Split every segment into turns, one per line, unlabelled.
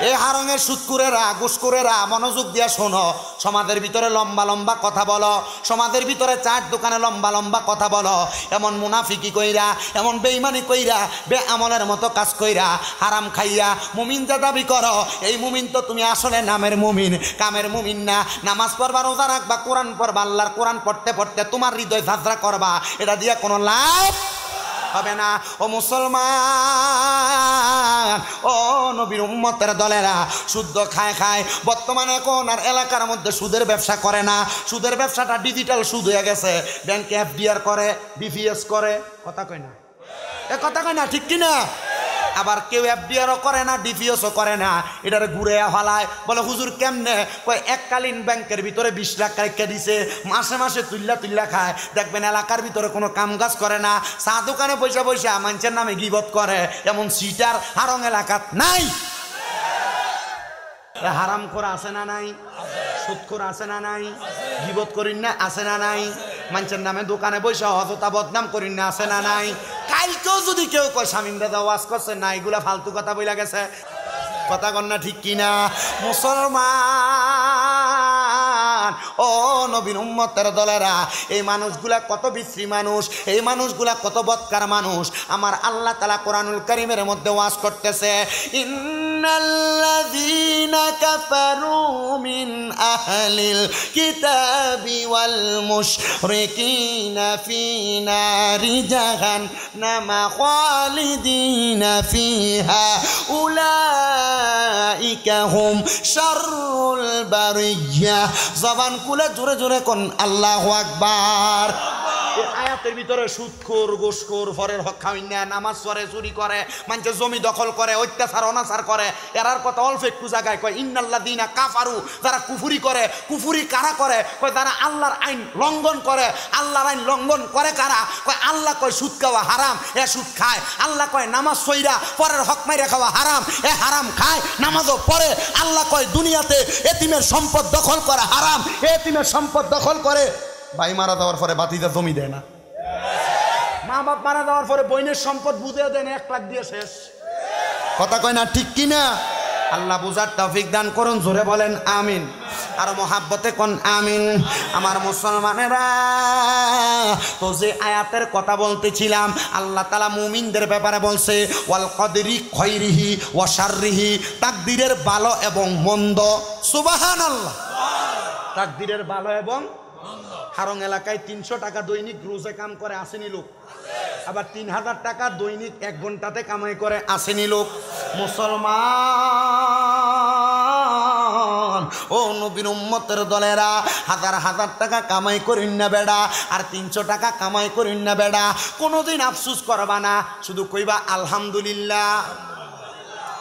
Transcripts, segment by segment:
এ হারঙের সুদকুরেরা ঘুষকুরেরা মনোযোগ দিয়া শোনো, সমাজের ভিতরে লম্বা লম্বা কথা বলো, সমাজের ভিতরে চার দোকানে লম্বা লম্বা কথা বলো, এমন মুনাফিকি কইরা, এমন বেঈমানি কইরা, বেআমলের মতো কাজ কইরা, হারাম খাইয়া মুমিন যা দাবি করো, এই মুমিন তো তুমি আসলে নামের মুমিন, কামের মুমিন না। নামাজ পড়বা, রোজা রাখবা, কোরআন পড়বা, আল্লাহর কোরআন পড়তে পড়তে তোমার হৃদয় ঝাঁঝরা করবা, এটা দিয়ে কোনো লাভ হবে না। ও মুসলমান, ও নবীর উম্মতের দলেরা, শুদ্ধ খায় খায় বর্তমানে এখন আর এলাকার মধ্যে সুদের ব্যবসা করে না। সুদের ব্যবসাটা ডিজিটাল সুদ হয়ে গেছে। ব্যাংকে এফডিআর করে, বিপিএস করে, কথা কয় না, এ কথা কয় না, ঠিক কিনা? আবার কেউ এফডিআরও করে না, ডিপিএসও করে না, এটারে ঘুরে হালায়, বলে হুজুর কেমনে? কয় এককালীন ব্যাংকের ভিতরে 20 লাখ রেখে দিছে, মাসে মাসে তুল্লা তুল্লা খায়। দেখবেন এলাকার ভিতরে কোনো কাম কাজ করে না, চা দোকানে পয়সা পয়সা মানুষের নামে গিবত করে। এমন সিটার হারং এলাকাত নাই? হারাম করে আছে না নাই? সুদ করে আছে না নাই? গিবত করিন না আছে না নাই? মানুষের নামে দোকানে বসে অযথা বদনাম করিন না আছে না নাই? কালকেও যদি কেউ কয় শামীম দাদা ওয়াজ করছে না, এগুলা ফালতু কথা বইলা গেছে, কথা কন না, ঠিক কিনা? মুসলমান, ও নবীর উম্মতের দলেরা, এই মানুষগুলা কত বিশ্রী মানুষ, এই মানুষগুলা কত বদকার মানুষ। আমার আল্লাহ তাআলা কোরআনুল কারীমের মধ্যে ওয়াজ করতেছে, ইন্নাল্লাযীনা কাফারু মিন আহলিল কিতাবি ওয়াল মুশরিকিনা ফি নারি জাহান্নামা খালিদিনা ফিহা উলাইকা হুম শাররুল বারিয়্যা। জবান খুলে জোরে জোরে কোন আল্লাহু আকবার। আয়াতের ভিতরে সুদখোর, ঘুষখোর, ফরের হক খাওয়াই না, নামাজ পড়ে, চুরি করে, মানুষের জমি দখল করে, অত্যাচার অনাচার করে, এরার কথা অল্প একটু জায়গায় কয় ইন্নাল্লাযীনা কাফারু, যারা কুফরি করে। কুফরি কারা করে? কয় যারা আল্লাহর আইন লঙ্ঘন করে। আল্লাহর আইন লঙ্ঘন করে কারা? কয় আল্লাহ কয় সুদ খাওয়া হারাম, এ সুদ খায়। আল্লাহ কয় নামাজ পড়া পরের হক মাইরা খাওয়া হারাম, এ হারাম খায়, নামাজও পড়ে। আল্লাহ কয় দুনিয়াতে এতিমের সম্পদ দখল করা হারাম, এতিমের সম্পদ দখল করে। ভাই মারা যাওয়ার পরে বাতিজা জমি দেয় না, মা বাপ মারা যাওয়ার পরে বইনের সম্পদ বুঝে দেন 1 লাখ দিয়ে শেষ, কথা কয় না, ঠিক কিনা? আল্লাহ বুঝার তৌফিক দান করুন, জোরে বলেন আমিন, আর মহাব্বতে কোন আমিন। আমার মুসলমানেরা, তো যে আয়াতের কথা বলতেছিলাম, আল্লাহ তাআলা মুমিনদের ব্যাপারে বলছে ওয়াল কদরি খায়রিহি ওয়া শাররিহি, তাকদীরের ভালো এবং মন্দ। সুবহানাল্লাহ, তাকদীরের ভালো এবং হারং এলাকায় 300 টাকা দৈনিক রোজে কাম করে আসেনি লোক, আবার 3000 টাকা দৈনিক 1 ঘন্টাতে কামাই করে আসেনি লোক। মুসলমান, ও নবীর উম্মতের দলেরা, হাজার হাজার টাকা কামাই করিন না বেড়া, আর 300 টাকা কামাই করিন না বেড়া। কোনোদিন আফসুস করবা না, শুধু কইবা আলহামদুলিল্লাহ।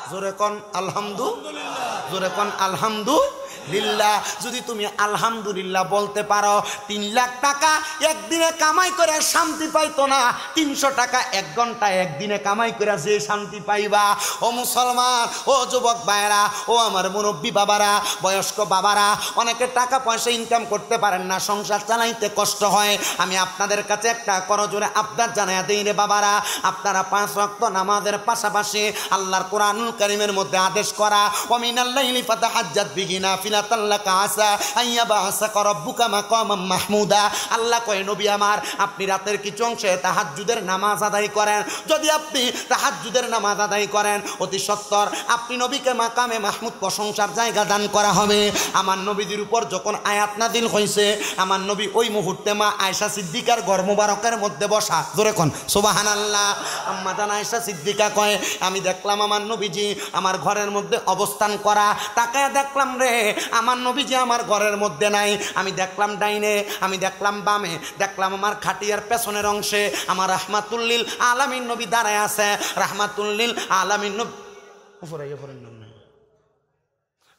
জোরে কোন আলহামদুলিল্লাহ, জোরে কোন আলহামদুলিল্লাহ। যদি তুমি আলহামদুলিল্লাহ বলতে পারো, 3 লাখ টাকা একদিনে কামাই করে শান্তি পাইতো না, 300 টাকা 1 ঘন্টায় একদিনে কামাই করে যে শান্তি পাইবা। ও মুসলমান, ও যুবক ভাইরা, ও আমার মুরব্বী বাবারা, বয়স্ক বাবারা, অনেকে টাকা পয়সা ইনকাম করতে পারেন না, সংসার চালাইতে কষ্ট হয়। আমি আপনাদের কাছে একটা করজোরে আবদার জানাইয়া দেই রে বাবারা, আপনারা 5 ওয়াক্ত নামাজের পাশাপাশি আল্লাহর কোরআনুল কারীমের মধ্যে আদেশ করা ওয়া মিনাল লাইলি ফাতাহাজ্জাত বিহি নাফিলাতান লাকা আসা আইয়াবাসাকা রাব্বুকা মাকামাম মাহমুদা। আল্লাহ কয় নবী আমার, আপনি রাতের কিছু অংশে তাহাজ্জুদের নামাজ আদায় করেন। যদি আপনি তাহাজ্জুদের নামাজ আদায় করেন, অতি সত্বর আপনি নবীকে মাকামে মাহমুদ, প্রশংসার জায়গা দান করা হবে। আমার নবীদের উপর যখন আয়াত নাযিল হইছে, আমার নবী ওই মুহূর্তে মা আয়েশা সিদ্দিকার ঘর মুবারকের মধ্যে বসা। জোরে কোন সুবহানাল্লাহ। আম্মা জান আয়েশা সিদ্দিকা কয়, আমি দেখলাম আমার নবীজি আমার ঘরের মধ্যে অবস্থান করা। তাকায় দেখলাম রে, আমার নবীজি আমার ঘরের মধ্যে নাই। আমি দেখলাম ডাইনে, আমি দেখলাম বামে, দেখলাম আমার খাটিয়ার পেছনের অংশে আমার রাহমাতুল-লিল আলামিন নবী দাঁড়ায় আছে। রাহমাতুল-লিল আলামিন নবী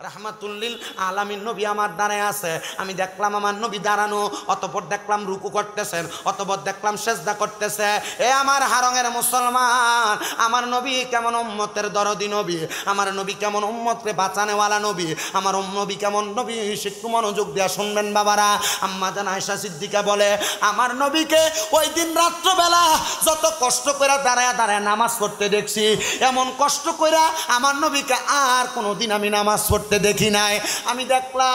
রাহমাতুল্লিল আলামিন নবী আমার দাঁড়ায় আছে, আমি দেখলাম আমার নবী দাঁড়ানো, অতঃপর দেখলাম রুকু করতেছেন, অতঃপর দেখলাম সেজদা করতেছে। এ আমার হারঙের মুসলমান, আমার নবী কেমন উম্মতের দরদি নবী, আমার নবী কেমন উম্মতকে বাঁচানেওয়ালা নবী, আমার নবী কেমন নবী, একটু মনোযোগ দিয়া শুনবেন বাবারা। আম্মা জান আয়েশা সিদ্দিকা বলে, আমার নবীকে ওই দিন রাত্রবেলা যত কষ্ট করে দাঁড়ায় দাঁড়ায় নামাজ পড়তে দেখছি, এমন কষ্ট করে আমার নবীকে আর কোনোদিন আমি নামাজ পড়তে দেখি নাই। আমি দেখলাম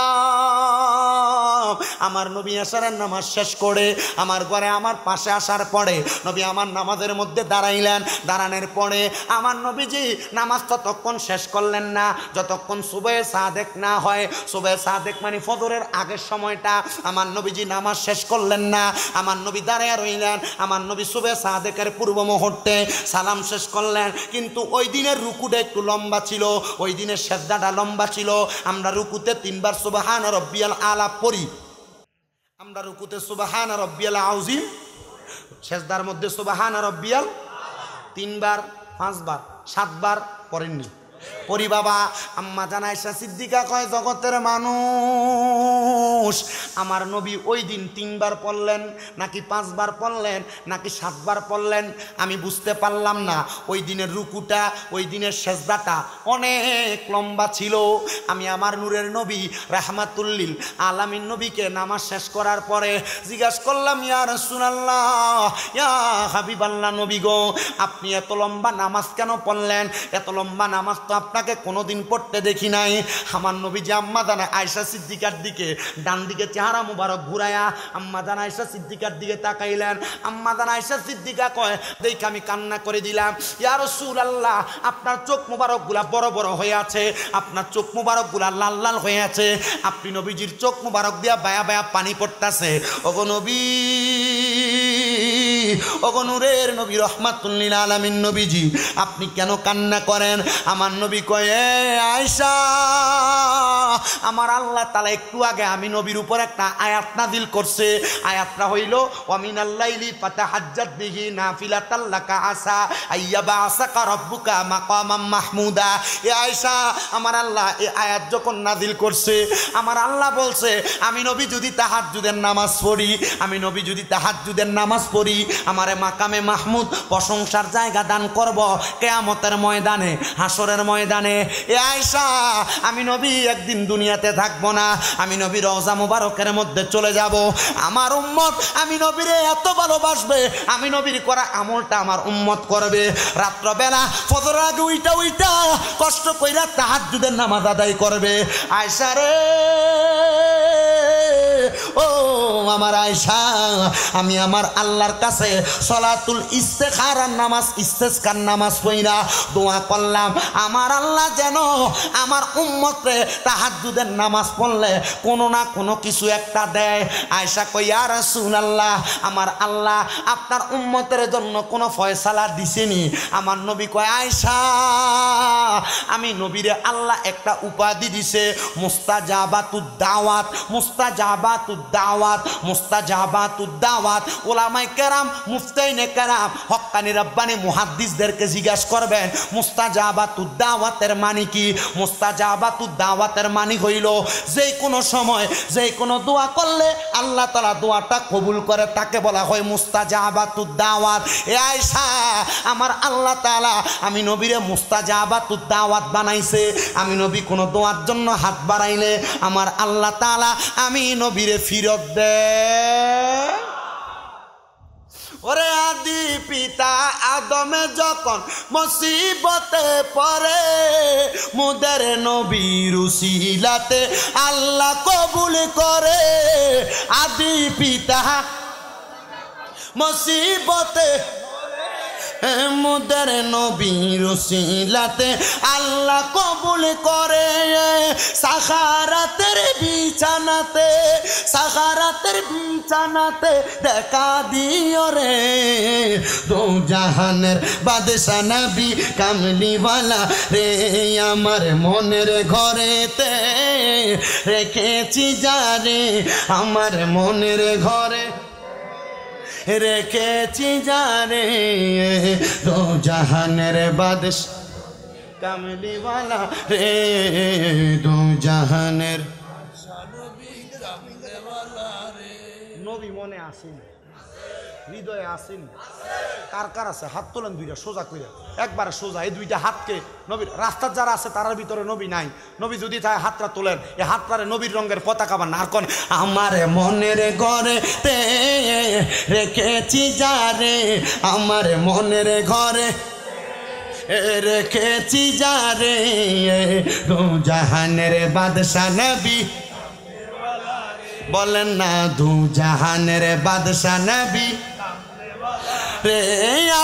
আমার নবী এশারের নামাজ শেষ করে আমার ঘরে আমার পাশে আসার পরে নবী আমার নামাজের মধ্যে দাঁড়াইলেন। দাঁড়ানোর পরে আমার নবীজি নামাজ ততক্ষণ শেষ করলেন না যতক্ষণ সুবহে সাদেক না হয়। সুবহে সাদেক মানে ফজরের আগের সময়টা, আমার নবীজি নামাজ শেষ করলেন না। আমার নবী দাঁড়িয়ে রইলেন। আমার নবী সুবহে সাদেকের পূর্ব মুহূর্তে সালাম শেষ করলেন, কিন্তু ওই দিনের রুকুটা একটু লম্বা ছিল, ওই দিনের সেজদাটা লম্বা ছিল। আমরা রুকুতে 3 বার সুবহান রব্বিয়াল আলা পড়ি, আমরা রুকুতে সুবহান রব্বিয়াল আযীম, সেজদার মধ্যে সুবহান রব্বিয়াল 3 বার, 5 বার, 7 বার পড়েননি পড়ি বাবা। আম্মা জান আয়েশা সিদ্দিকা কয়, জগতের মানুষ, আমার নবী ওই দিন 3 বার পড়লেন নাকি 5 বার পড়লেন নাকি 7 বার পড়লেন আমি বুঝতে পারলাম না। ওই দিনের রুকুটা, ওই দিনের সেজদাটা অনেক লম্বা ছিল। আমি আমার নূরের নবী রাহমাতুল্লিল আলামিন নবীকে নামাজ শেষ করার পরে জিজ্ঞাসা করলাম, ইয়া রাসূলুল্লাহ, ইয়া হাবিবাল্লাহ নবী গো, আপনি এত লম্বা নামাজ কেন পড়লেন? এত লম্বা নামাজ তো আপনাকে কোনোদিন পড়তে দেখি নাই। আমার নবীজি আম্মা জান আয়েশা সিদ্দিকার দিকে ডান দিকে চেহারা মুবারক ঘুরায়া আম্মা জান আয়েশা সিদ্দিকার দিকে তাকাইলেন। আম্মা জান আয়েশা সিদ্দিকা কয়, দেখে আমি কান্না করে দিলাম, ইয়া রাসূলুল্লাহ, আপনার চোখ মুবারকগুলা বড় বড় হয়ে আছে, আপনার চোখ মুবারকগুলা লাল লাল হয়ে আছে, আপনি নবীজির চোখ মুবারক দিয়া বায়া বায়া পানি পড়তাছে। ওগো নবী, ওগো নূরের নবী রাহমাতুল্লিল আলামিন নবীজি, আপনি কেন কান্না করেন? আমার নবী কয়, আয়েশা, আমার আল্লাহ তাআলা একটু আগে আমি নবীর উপর একটা আয়াত নাযিল করছে। আয়াতটা হইল, ওয়া মিনাল লাইলি ফাতাহাজ্জাত বিহি নাফিলাতাল লাকা আসা আইয়াবাসাকা রাব্বুকা মাকামাম মাহমুদা। এ আয়েশা, আমার আল্লাহ এই আয়াত যখন নাযিল করছে, আমার আল্লাহ বলছে আমি নবী যদি তাহাজ্জুদের নামাজ পড়ি, আমি নবী যদি তাহাজ্জুদের নামাজ পড়ি, আমারে মাকামে মাহমুদ প্রশংসার জায়গা দান করব কিয়ামতের ময়দানে, হাসরের ময়দানে। এ আয়েশা, আমি নবী একদিন দুনিয়াতে থাকবো না, আমি নবী রওজা মুবারকের মধ্যে চলে যাব। আমার উম্মত আমি নবীরে এত ভালোবাসবে, আমি নবীর করা আমলটা আমার উম্মত করবে। রাত্রবেলা ফজর আগে উইটা উইটা কষ্ট কইরা তাহাজ্জুদের নামাজ আদায় করবে। আয়েশা রে, ও আমার আয়েশা, আমি আমার আল্লাহর কাছে সলাতুল ইস্তেখারার নামাজ, ইস্তেসকার নামাজ পড়া দোয়া করলাম, আমার আল্লাহ যেন আমার উম্মতরে তাহাজ্জুদের নামাজ পড়লে কোনো না কোনো কিছু একটা দেয়। আয়েশা কই, ইয়া রাসূলুল্লাহ, আমার আল্লাহ আপনার উম্মতের জন্য কোনো ফয়সালা দিছেনি? আমার নবী কয়, আয়েশা, আমি নবীরে আল্লাহ একটা উপাধি দিছে, মুস্তাজাবাতুদ দাওয়াত, মুস্তাজাবাতুদ দাওয়াত, মুস্তাজাবাতুদ দাওয়াত। ওলামায়ে কেরাম, মুফতাইনে কেরাম, হক্কানি রাব্বানি মুহাদ্দিসদেরকে জিজ্ঞাসা করবেন মুস্তাজাবাতুদ দাওয়াতের মানে কি? মুস্তাজাবাতুদ দাওয়াতের মানে হইল যে কোনো সময় যে কোনো দোয়া করলে আল্লাহ তাআলা দোয়াটা কবুল করে, তাকে বলা হয় মুস্তাজাবাতুদ দাওয়াত। এ আয়েশা, আমার আল্লাহ তাআলা আমি নবীরে মুস্তাজাবাতুদ দাওয়াত বানাইছে। আমি নবী কোনো দোয়ার জন্য হাত বাড়াইলে আমার আল্লাহ তাআলা আমি নবীরে ফিরত দেয়। ওরে আদি পিতা আদমে যখন মুসিবতে পড়ে, মুদের নবীর উসিলাতে আল্লাহ কবুল করে। আদি পিতা মুসিবতে, মুদের নবীর উসিলাতে আল্লাহ কবুল করে। সাখারাতের বিছানাতে, সাখারাতের বিছানাতে দেখা দিও রে, দো জাহানের বাদশা নবী কামলিওয়ালা রে, আমার মনের ঘরেতে রেখেছি যারে, আমার মনের ঘরে রেখেছি যারে, দো জাহানের বাদশা কামলিওয়ালা রে, দো জাহানের নবী মনে আসেন, হৃদয়ে আসেন? কার কার আছে হাত তোলেন দুইটা সোজা করে, একবারে সোজা। এই দুইটা হাতকে নবীর রাস্তার যারা আছে তার ভিতরে নবী নাই। নবী যদি চায় হাতটা তোলেন, এই হাতটারে নবীর রঙের পতাকা বান আর কোন আমার মনের ঘরে তে রেখেছি যারে, আমার মনের ঘরে রেখেছি যারে, দু জাহানের বাদশা নবী বলেন না, দু জাহানের বাদশা নবী রে,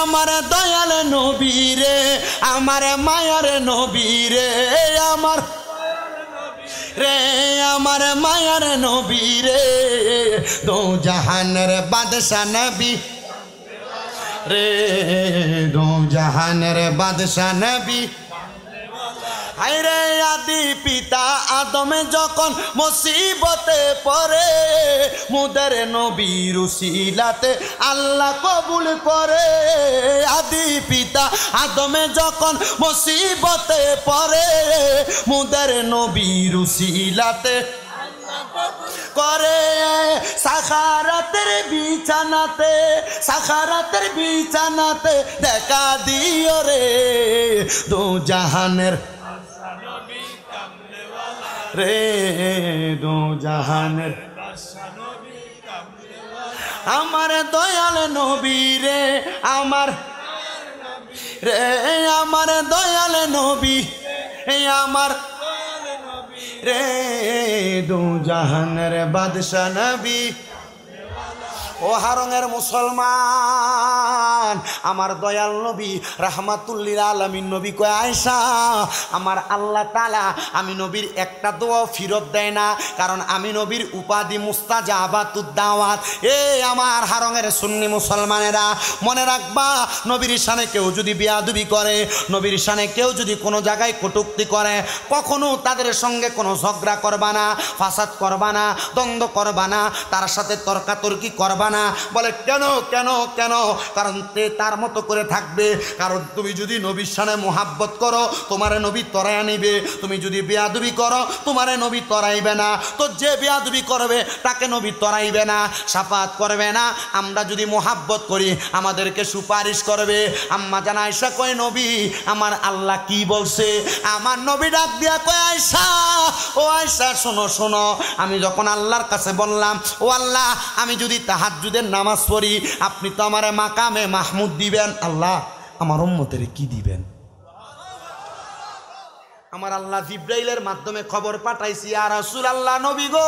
আমার দয়াল নবী রে, আমার মায়ার নবী রে, আমার রে, আমার মায়ার নবী রে, দু জাহানের বাদশা নবী রে, দু জাহানের বাদশা নবী। হায়রে আদি পিতা আদমে যখন মুসিবতে পড়ে, মুদের নবীর উসিলাতে আল্লাহ কবুল করে। আদি পিতা আদমে যখন মুসিবতে পড়ে, মুদের নবীর উসিলাতে করে। সাখারাতের বিছানাতে, সাখারাতের বিছানাতে দেখা দিও রে, দু জাহানের রে, দু জাহানের আমার দয়াল নবী রে, আমার রে, আমার দয়াল নবী আমার রে, দু জাহানের বাদশা নবী। ও হারঙের মুসলমান, আমার দয়াল নবী রাহমাতুল্লিল আলামিন নবী কয় আয়েশা, আমার আল্লাহ তাআলা আমি নবীর একটা দোয়া ফিরত দেয় না, কারণ আমি নবীর উপাধি মুস্তাজাবাতুদ দাওয়াত। এ আমার হারঙের সুন্নি মুসলমানেরা মনে রাখবা, নবীর শানে কেউ যদি বেয়াদবি করে, নবীর শানে কেউ যদি কোনো জায়গায় কটূক্তি করে, কখনো তাদের সঙ্গে কোনো ঝগড়া করবা না, ফাসাদ করবা না, দ্বন্দ্ব করবা না, তার সাথে তর্কাতর্কি করবা না। বলে কেন কেন কেন? কারণ তে তার মতো করে থাকবে। কারণ তুমি যদি নবীর শানে মোহাব্বত করো, তোমারে নবী তরাইয়া নিবে। তুমি যদি বেয়াদবি করো, তোমারে নবী তরাইবে না। তো যে বেয়াদবি করবে তাকে নবী তরাইবে না, শাফাত করবে না। আমরা যদি মোহাব্বত করি আমাদেরকে সুপারিশ করবে। আম্মা জান আয়েশা কয় নবী আমার আল্লাহ কি বলছে? আমার নবী ডাক দিয়া কয় আয়েশা, ও আয়েশা শোনো শোনো, আমি যখন আল্লাহর কাছে বললাম ও আল্লাহ আমি যদি তাহাজ্জুদের নামাজ পড়ি, আপনি তো আমারে মাকামে মাহমুদ দিবেন, আল্লাহ আমার উম্মতের কি দিবেন? আমার আল্লাহ জিব্রাইলের মাধ্যমে খবর পাঠাইছি, ইয়া রাসূলুল্লাহ নবী গো,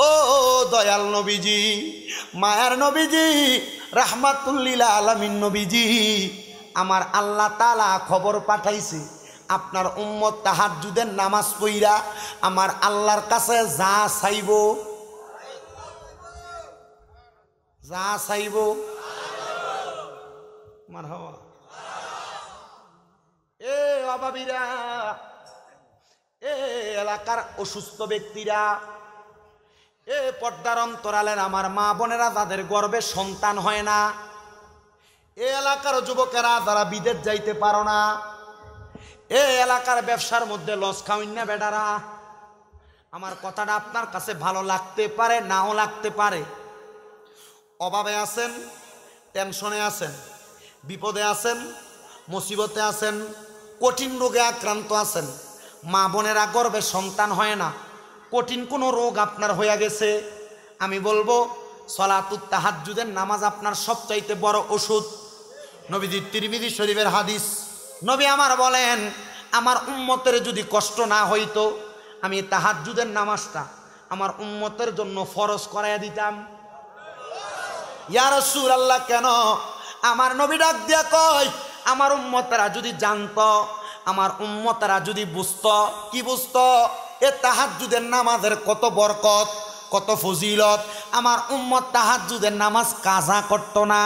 ও দয়াল নবীজি, মায়ার নবীজি, রাহমাতুল্লিল আলামিন নবীজি, আমার আল্লাহ তাআলা খবর পাঠাইছে আপনার উম্মত তাহাজ্জুদের নামাজ পড়া আমার আল্লাহর কাছে যা চাইব, যা চাইব মারহাবা। এ অভাবীরা, এ এলাকার অসুস্থ ব্যক্তিরা, এ পর্দার অন্তরালের আমার মা বোনেরা যাদের গর্ভে সন্তান হয় না, এ এলাকার যুবকেরা যারা বিদেশ যাইতে পারো না, এ এলাকার ব্যবসার মধ্যে লস খাওয়াইন না বেটারা, আমার কথাটা আপনার কাছে ভালো লাগতে পারে নাও লাগতে পারে। অভাবে আছেন, টেনশনে আছেন, বিপদে আছেন, মুসিবতে আছেন, কঠিন রোগে আক্রান্ত আছেন, মা বোনেরা গর্ভে সন্তান হয় না, কঠিন কোনো রোগ আপনার হয়ে গেছে, আমি বলবো সলাতুত তাহাজ্জুদের নামাজ আপনার সবচাইতে বড় ওষুধ। নবীজি তিরমিজি শরীফের হাদিস, নবী আমার বলেন আমার উম্মতের যদি কষ্ট না হইতো আমি তাহাজ্জুদের নামাজটা আমার উম্মতের জন্য ফরজ করাইয়া দিতাম। ইয়া রাসূলুল্লাহ কেন? আমার নবী ডাক দিয়া কয় আমার উম্মতেরা যদি জানতো, আমার উম্মতেরা যদি বুঝতো, কি বুঝতো? এ তাহাজ্জুদের নামাজের কত বরকত, কত ফজিলত। আমার উম্মত তাহাজ্জুদের নামাজ কাজা করতো না,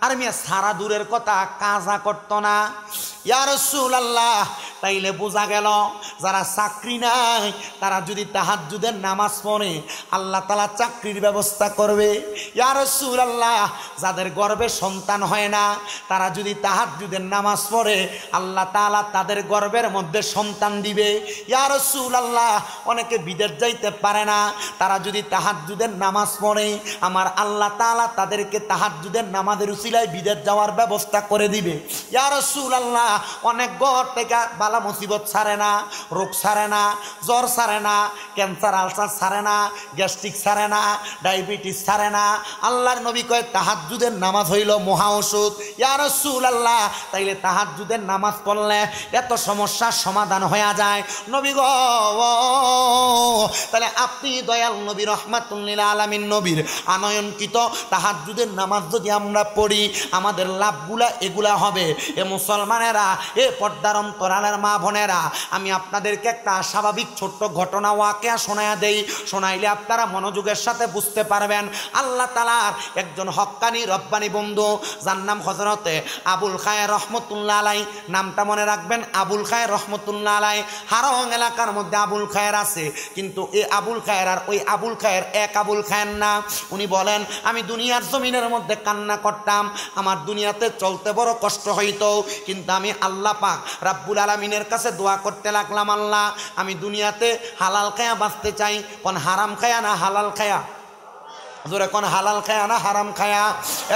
আর মিয়া সারা দূরের কথা কাজা করতো না। ইয়া রাসূলুল্লাহ, তাইলে বোঝা গেল যারা চাকরি নাই তারা যদি তাহাজ্জুদের নামাজ পড়ে আল্লাহ তাআলা চাকরির ব্যবস্থা করবে। ইয়া রাসূলুল্লাহ, যাদের গর্ভে সন্তান হয় না তারা যদি তাহাজ্জুদের নামাজ পড়ে আল্লাহ তাআলা তাদের গর্ভের মধ্যে সন্তান দিবে। ইয়া রাসূলুল্লাহ, অনেকে বিদেশ যাইতে পারে না, তারা যদি তাহাজ্জুদের নামাজ পড়ে আমার আল্লাহ তাআলা তাদেরকে তাহাজ্জুদের নামাজের উসিলায় বিদেশ যাওয়ার ব্যবস্থা করে দিবে। ইয়া রাসূলুল্লাহ, অনেক ঘর থেকে বালা মুসিবত ছাড়ে না, রোগ ছাড়ে না, জ্বর ছাড়ে না, ক্যান্সার আলসার ছাড়ে না, গ্যাস্ট্রিক ছাড়ে না, ডায়াবেটিস ছাড়ে না। আল্লাহর নবী কয় তাহাজ্জুদের নামাজ হইল মহা ওষুধ। ইয়া রাসূলুল্লাহ, তাইলে তাহাজ্জুদের নামাজ পড়লে এত সমস্যার সমাধান হয়ে যায়। নবী গো, তাহলে আপনি দয়াল নবী রহমাতুল লিল আলামিন নবীর আনয়নকৃত তাহাজ্জুদের নামাজ যদি আমরা পড়ি আমাদের লাভগুলা এগুলা হবে। এ মুসলমানেরা, এ পর্দার অন্তরালের মা বোনেরা, আমি আপনাদেরকে একটা স্বাভাবিক ছোট্ট ঘটনা ওয়াকিয়া শোনায়া দেই, শোনাইলে আপনারা মনোযোগের সাথে বুঝতে পারবেন। আল্লাহ তাআলার একজন হক্কানি রব্বানি বন্ধু, যার নাম হযরতে আবুল খায়ের রহমতুল্লাহ আলাই, নামটা মনে রাখবেন, আবুল খায়ের রহমতুল্লাহ আলাই। হারং এলাকার মধ্যে আবুল খায়ের আছে, কিন্তু এই আবুল খায়ের আর ওই আবুল খায়ের এক আবুল খায়ের না। উনি বলেন, আমি দুনিয়ার জমিনের মধ্যে কান্না করতাম, আমার দুনিয়াতে চলতে বড় কষ্ট হইতো, কিন্তু আমি আল্লাহ পাক রাব্বুল আলামিনের কাছে দোয়া করতে লাগলাম, আল্লাহ আমি দুনিয়াতে হালাল খায়া বাঁচতে চাই, কোন হারাম খায়া না হালাল খায়া, জোরে কোন হালাল খায়া না হারাম খায়া।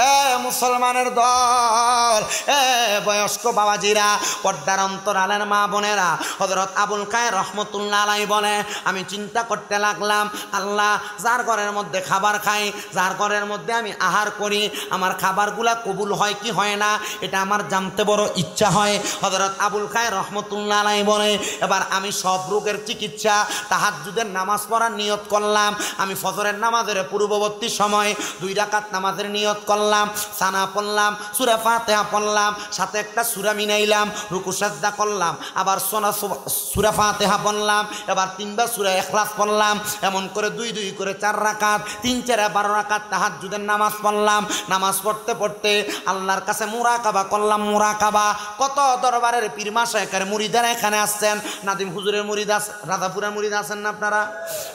এ মুসলমানের দল, এ বয়স্ক বাবাজিরা, পর্দার অন্তরালের মা বোনেরা, হযরত আবুল খায়ের রহমতুল্লাহ আলাই বলে, আমি চিন্তা করতে লাগলাম, আল্লাহ যার ঘরের মধ্যে খাবার খাই, যার ঘরের মধ্যে আমি আহার করি, আমার খাবারগুলা কবুল হয় কি হয় না এটা আমার জানতে বড় ইচ্ছা হয়। হযরত আবুল খায়ের রহমতুল্লাহ আলাই বলে, এবার আমি সব রোগের চিকিৎসা তাহাজ্জুদের নামাজ পড়ার নিয়ত করলাম। আমি ফজরের নামাজের পূর্ববর্তী সময় 2 রাকাত নামাজের নিয়ত করলাম, সানা পড়লাম, সূরা ফাতিহা পড়লাম, সাথে একটা সূরা মিলাইলাম, রুকু সাজদা করলাম, আবার সূরা ফাতিহা পড়লাম, এবার 3 বার সূরা ইখলাস পড়লাম, এমন করে 2 করে 4 রাকাত, 3 4 12 রাকাত তাহাজ্জুদের নামাজ পড়লাম। নামাজ পড়তে পড়তে আল্লাহর কাছে মুরাকাবা করলাম। মুরাকাবা কত দরবারের পীর মাশায়েখের মুরিদারা এখানে আসছেন, নাদিম হুজুরের মুরিদ আছে, রাজাপুরের মুরিদ আছেন না আপনারা,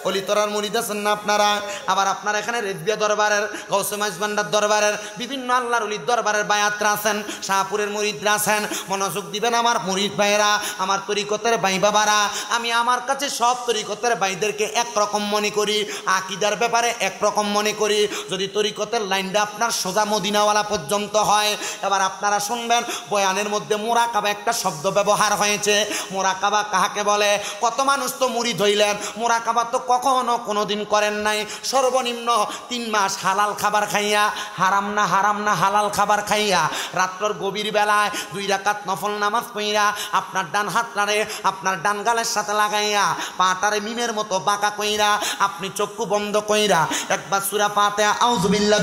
অলিতরার মুরিদ আছেন না আপনারা, আবার আপনারা এখানে রেজবিয়া দরবারের, গৌসে মাইজবান্ডার দরবারের, বিভিন্ন আল্লাহর ওলির দরবারের বায়াতরা আছেন, শাহপুরের মুরিদরা আছেন। মনোযোগ দিবেন আমার মুরিদ ভাইরা, আমার তরিকতের ভাই বাবারা। আমি আমার কাছে সব তরিকতের ভাইদেরকে একরকম মনে করি, আকীদার ব্যাপারে একরকম মনে করি। যদি তরিকতের লাইনটা আপনার সোজা মদিনাওয়ালা পর্যন্ত হয়, এবার আপনারা শুনবেন বয়ানের মধ্যে মুরাকাবা একটা শব্দ ব্যবহার হয়েছে। মুরাকাবা কাহাকে বলে? কত মানুষ তো মুরিদ হইলেন, মুরাকাবা তো কখনো কোনোদিন করেন নাই। সর্বনিম্ন 3 মাস হালাল খাবার খাইয়া, হারাম না হালাল খাবার খাইয়া, রাত্রর গভীর বেলায় 2 রাকাত নফল নামাজ পড়িয়া আপনার ডান হাতটারে আপনার ডান গালের সাথে লাগাইয়া, পাটারে মিমের মতো বাঁকা কইরা, আপনি চক্ষু বন্ধ কইরা একবার সূরা ফাতিহা আউযু বিল্লাহ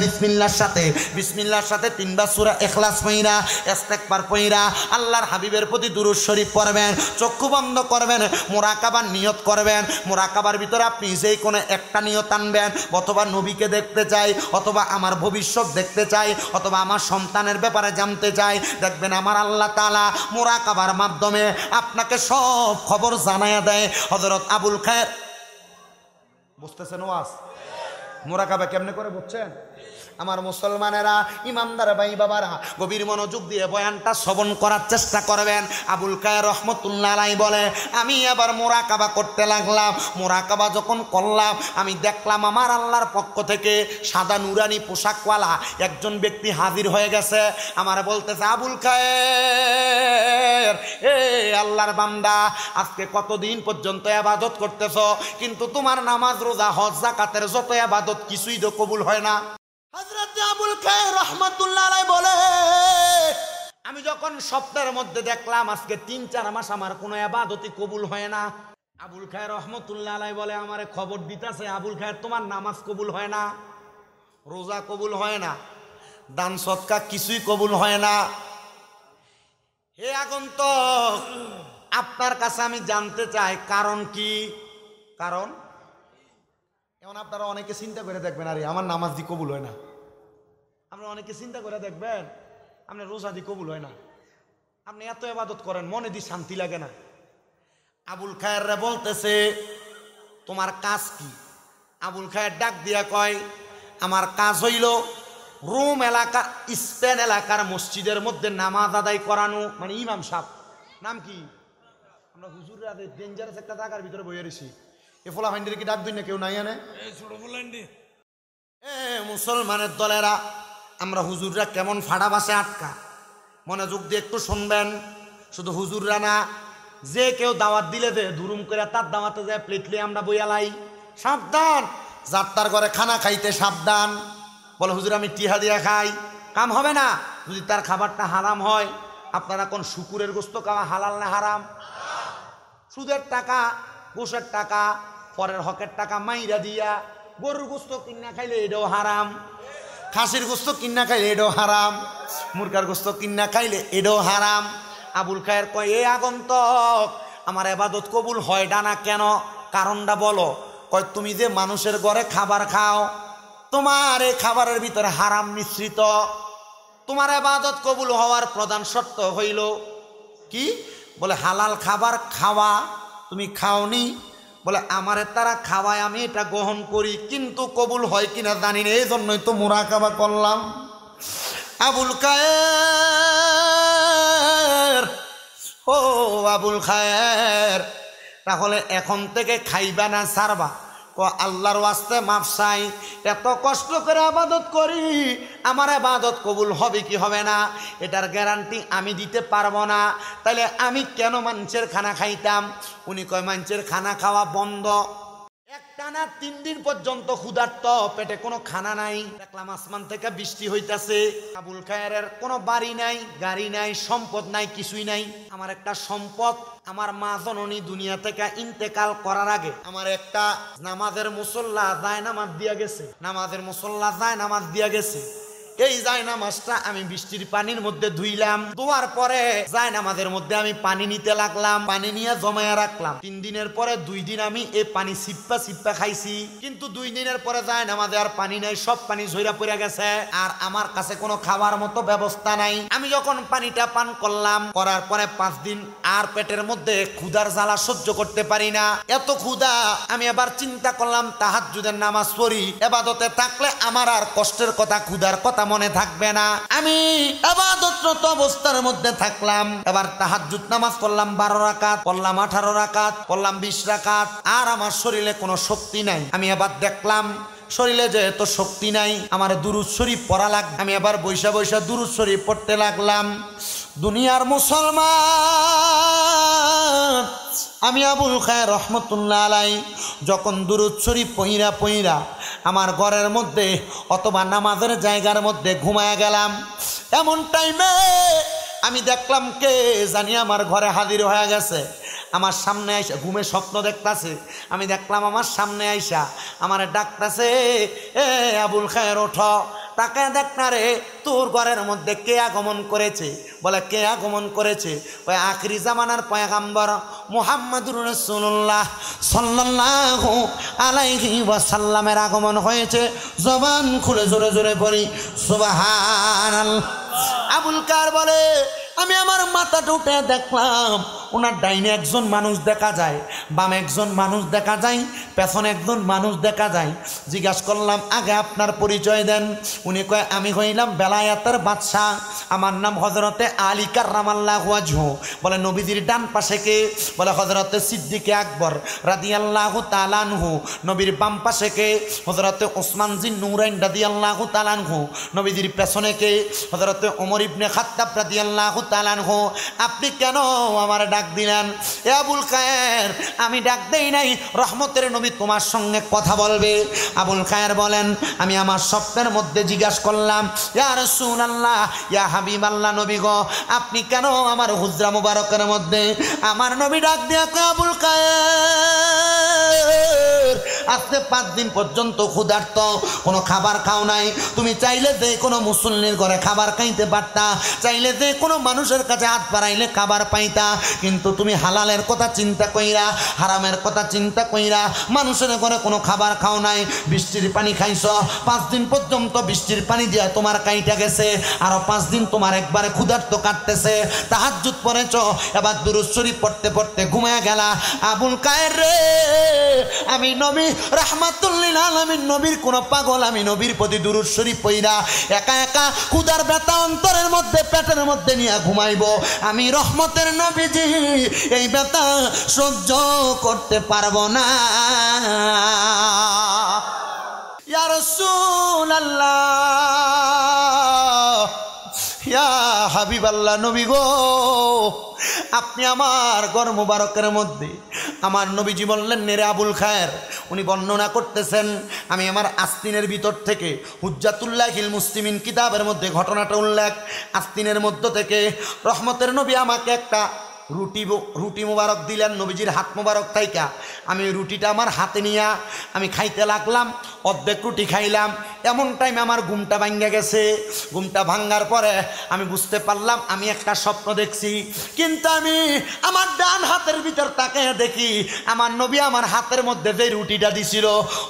বিসমিল্লাহর সাথে 3 বার সূরা ইখলাস পড়িরা, ইস্তেগফার পড়িরা আল্লাহর হাবিবের প্রতি দুরূদ শরীফ পড়বেন, চক্ষু বন্ধ করবেন, মুরাকাবার নিয়ত করবেন। মুরাকাবার ভিতরে আপনি যেই কোনো একটা নিয়ত আনবেন, অথবা নবীকে দেখতে চাই, অথবা আমার ভবিষ্যৎ দেখতে চাই, অথবা আমার সন্তানের ব্যাপারে জানতে চাই, দেখবেন আমার আল্লাহ তাআলা মুরাকাবার মাধ্যমে আপনাকে সব খবর জানায়া দেয়। হযরত আবুল খায়ের, বুঝতেছেন ওয়াজ? মুরাকাবা কেমনে করে বুঝছেন? আমার মুসলমানেরা, ইমানদার ভাই বাবারা, গভীর মনোযোগ দিয়ে বয়ানটা শ্রবণ করার চেষ্টা করবেন। আবুল খায়ের রহমতুল্লাহ আলাইহি বলে, আমি আবার মুরাকাবা করতে লাগলাম। মুরাকাবা যখন করলাম, আমি দেখলাম আমার আল্লাহর পক্ষ থেকে সাদা নুরানি পোশাকওয়ালা একজন ব্যক্তি হাজির হয়ে গেছে। আমার বলতেছে, আবুল খায়ের, এ আল্লাহর বান্দা, আজকে কতদিন পর্যন্ত ইবাদত করতেছো, কিন্তু তোমার নামাজ রোজা হজ যাকাতের যত ইবাদত কিছুই তো কবুল হয় না। হযরত আবুল খায়ের রহমাতুল্লাহ আলাইহি বলে, আমি যখন সপ্তাহের মধ্যে দেখলাম আজকে 3-4 মাস আমার কোনো ইবাদতই কবুল হয় না। আবুল খায়ের রহমাতুল্লাহ আলাইহি বলে, আমারে খবর দিতেছে, আবুল খায়ের তোমার নামাজ কবুল হয় না, রোজা কবুল হয় না, দান সদকা কিছুই কবুল হয় না। হে আগন্তুক, আপনার কাছে আমি জানতে চাই কারণ কি? কারণ এখন আপনারা অনেকে চিন্তা করে দেখবেন, আরে আমার নামাজ দি কবুল হয় না। আমরা অনেকে চিন্তা করে দেখবেন, আপনার রোজা দি কবুল হয় না। আপনি এত ইবাদত করেন, মনে দি শান্তি লাগে না? আবুল খায়েররা বলতেছে তোমার কাজ কি? আবুল খায়ের ডাক দিয়া কয় আমার কাজ হইল রোম এলাকার, স্পেন এলাকার মসজিদের মধ্যে নামাজ আদায় করানো, মানে ইমাম সাহেব। নাম কি? আমরা হুজুররা ডেঞ্জারাস একটা জায়গার ভিতরে বইয়ে রয়েছি। এ ফোলা ফাইন্ডির কি ডাক দিন না? কেউ নাই আনে মুসলমানের দলেরা, আমরা হুজুররা কেমন ফাড়া বাসে আটকা। মনোযোগ দিয়ে একটু শুনবেন। শুধু হুজুররা না, যে কেউ দাওয়াত দিলে যে দুরুম করে তার দাওয়াতে যায় প্লেটলে আমরা বইয়ালাই। সাবধান, যার তার ঘরে খানা খাইতে সাবধান। বলে হুজুর আমি টিহা দিয়া খাই, কাম হবে না যদি তার খাবারটা হারাম হয়। আপনারা কোন শুকুরের গোস্ত খাওয়া হালাল না হারাম? সুদের টাকা, ঘুষের টাকা, পরের হকের টাকা মাইরা দিয়া গরুর গোস্ত কিনা খাইলে এটাও হারাম, খাসির গোস্ত কিনা খাইলে এটাও হারাম, মুরগার গোস্ত কিনা খাইলে এটাও হারাম। আবুল খায়ের কয় এ আগন্তক, আমার ইবাদত কবুল হয় না কেন? কারণটা বলো। কয় তুমি যে মানুষের ঘরে খাবার খাও, তোমার এই খাবারের ভিতরে হারাম মিশ্রিত। তোমার ইবাদত কবুল হওয়ার প্রধান শর্ত হইল কি? বলে হালাল খাবার খাওয়া। তুমি খাওনি, বলে আমারে তারা খাওয়ায়, আমি এটা গ্রহণ করি, কিন্তু কবুল হয় কিনা জানি না, এই জন্যই তো মুরাকাবা করলাম। আবুল খায়ের, ও আবুল খায়ের, তাহলে এখন থেকে খাইবা না ছাড়বা? আল্লাহর ওয়াস্তে মাফ চাই, এত কষ্ট করে ইবাদত করি, আমার ইবাদত কবুল হবে কি হবে না এটার গ্যারান্টি আমি দিতে পারবো না। তাইলে আমি কেন মানুষের খানা খাইতাম? উনি কয় মানুষের খানা খাওয়া বন্ধ। একটানা 3 দিন পর্যন্ত ক্ষুধার্ত, পেটে কোনো খানা নাই। দেখলাম আসমান থেকে বৃষ্টি হইতাছে। আবুল খায়ের কোনো বাড়ি নাই, গাড়ি নাই, সম্পদ নাই, কিছুই নাই। আমার একটা সম্পদ, আমার মা জননী দুনিয়া থেকে ইন্তেকাল করার আগে আমার একটা নামাজের মুসল্লা যায় নামাজ দিয়া গেছে, নামাজের মুসল্লা যায় নামাজ দিয়া গেছে। এই যায় নামাজটা আমি বৃষ্টির পানির মধ্যে ধুইলাম, ধোয়ার পরে যায় নামাজের মধ্যে আমি পানি নিতে লাগলাম, পানি নিয়ে জমায়া রাখলাম। 3 দিনের পরে 2 দিন আমি এই পানি সিপ্পা সিপ্পা খাইছি, কিন্তু 2 দিনের পরে যায় নামাজে আর পানি নাই, সব পানি ঝইরা পড়ে গেছে, আর আমার কাছে কোনো খাবার মতো ব্যবস্থা নাই। আমি যখন পানিটা পান করলাম, করার পরে 5 দিন আর পেটের মধ্যে ক্ষুধার জ্বালা সহ্য করতে পারি না, এত ক্ষুধা। আমি আবার চিন্তা করলাম তাহাজ্জুদের নামাজ পড়ি, ইবাদতে থাকলে আমার আর কষ্টের কথা, ক্ষুধার কথা মনে থাকবে না। আমি ইবাদতরত অবস্থার মধ্যে থাকলাম। এবার তাহাজ্জুদ নামাজ পড়লাম 12 রাকাত, পড়লাম 18 রাকাত, পড়লাম 20 রাকাত, আর আমার শরীরে কোনো শক্তি নাই। আমি আবার দেখলাম শরীরে যেহেতু শক্তি নাই, আমার দুরূদ শরীফ পড়া লাগবে। আমি আবার বৈশা বৈশা দুরূদ শরীফ পড়তে লাগলাম। দুনিয়ার মুসলমান, আমি আবুল খায়ের রহমতুল্লাহ আলাই যখন দুরূদ শরীফ পইরা পইরা আমার ঘরের মধ্যে অথবা নামাজের জায়গার মধ্যে ঘুমায়া গেলাম, এমন টাইমে আমি দেখলাম কে জানি আমার ঘরে হাজির হয়ে গেছে। আমার সামনে আইসা, ঘুমে স্বপ্ন দেখতাছে, আমি দেখলাম আমার সামনে আইসা আমার ডাকতাছে, এ আবুল খায়ের ওঠো। তাকে দেখ না রে, তোর ঘরের মধ্যে কে আগমন করেছে? বলে কে আগমন করেছে? ওই আখিরি জামানার পয়গাম্বর মুহাম্মদুর রাসূলুল্লাহ সাল্লাল্লাহু আলাইহি ওয়াসাল্লামের আগমন হয়েছে। জবান খুলে জোরে জোরে পড়ি সুবহানাল্লাহ। আবুল খায়ের বলে আমি আমার মাথাটা উঠে দেখলাম ওনার ডাইনে একজন মানুষ দেখা যায়, বামে একজন মানুষ দেখা যায়, পেছনে একজন মানুষ দেখা যায়। জিজ্ঞাসা করলাম আগে আপনার পরিচয় দেন। উনি কয় আমি হইলাম বেলায়াতের বাদশাহ, আমার নাম হযরতে আলী কাররামাল্লাহু ওয়াজহু। বলে নবীজির ডান পাশে কে? বলে হযরতে সিদ্দিকে আকবর রাদিয়াল্লাহু তাআলা আনহু। নবীর বাম পাশে কে? হযরতে ওসমান জিন নূরাইন রাদিয়াল্লাহু তাআলা আনহু। নবীজির পেছনে কে? হযরতে ওমর ইবনে খাত্তাব রাদিয়াল্লাহু তাআলা আনহু। আপনি কেন আমার ডাক দিলেন? এ আবুল খায়ের, আমি ডাক দেই নাই, রহমতের নবী তোমার সঙ্গে কথা বলবে। আবুল খায়ের বলেন আমি আমার স্বপ্নের মধ্যে জিজ্ঞাসা করলাম, ইয়া রাসূলুল্লাহ, ইয়া হাবিবাল্লাহ, নবী গো আপনি কেন আমার হুজরা মুবারকের মধ্যে? আমার নবী ডাক দিয়া কয় আবুল খায়ের, আজকে 5 দিন পর্যন্ত ক্ষুধার্ত, কোনো খাবার খাও নাই। তুমি চাইলে যে কোনো মুসল্লির ঘরে খাবার খাইতে পারতা, চাইলে যে কোনো মানুষের কাছে হাত বাড়াইলে খাবার পাইতা, কিন্তু তুমি হালালের কথা চিন্তা কইরা, হারামের কথা চিন্তা কইরা মানুষের ঘরে কোনো খাবার খাও নাই। বৃষ্টির পানি খাইছ, 5 দিন পর্যন্ত বৃষ্টির পানি দিয়া তোমার কাইটা গেছে, আরো 5 দিন তোমার একবারে ক্ষুধার্ত কাটতেছে। তাহাজ্জুদ পড়েছ, এবার দুরূদ শরীফ পড়তে পড়তে ঘুমায় গেলা। আবুল কায়ের রে, আমি নবী রাহমাতুল লিল আলামিন, নবীর কোন পাগল, আমি নবীর প্রতি দুরূদ শরীফ পড়া একা একা ক্ষুধার ব্যথা অন্তরের মধ্যে পেটের মধ্যে নিয়ে ঘুমাইবো। আমি রহমতের নবীজি এই ব্যথা সহ্য করতে পারবো না। ইয়া রাসূলুল্লাহ, ইয়া হাবিবাল্লাহ, নবী গো, আপনি আমার ঘর মুবারকের মধ্যে, আমার নবীজি বললেন নেরে আবুল খায়ের, উনি বর্ণনা করতেছেন, আমি আমার আস্তিনের ভিতর থেকে হুজ্জাতুল্লাহিল মুসলিমিন কিতাবের মধ্যে ঘটনাটা উল্লেখ, আস্তিনের মধ্য থেকে রহমতের নবী আমাকে একটা রুটি মুবারক দিলেন নবীজির হাত মুবারক থাইকা। আমি রুটিটা আমার হাতে নিয়ে আমি খাইতে লাগলাম, অর্ধেক রুটি খাইলাম, এমন টাইমে আমার ঘুমটা ভাঙ্গা গেছে। ঘুমটা ভাঙ্গার পরে আমি বুঝতে পারলাম আমি একটা স্বপ্ন দেখছি, কিন্তু আমি আমার ডান হাতের ভিতর তাকিয়ে দেখি আমার নবী আমার হাতের মধ্যে যে রুটিটা দিছিল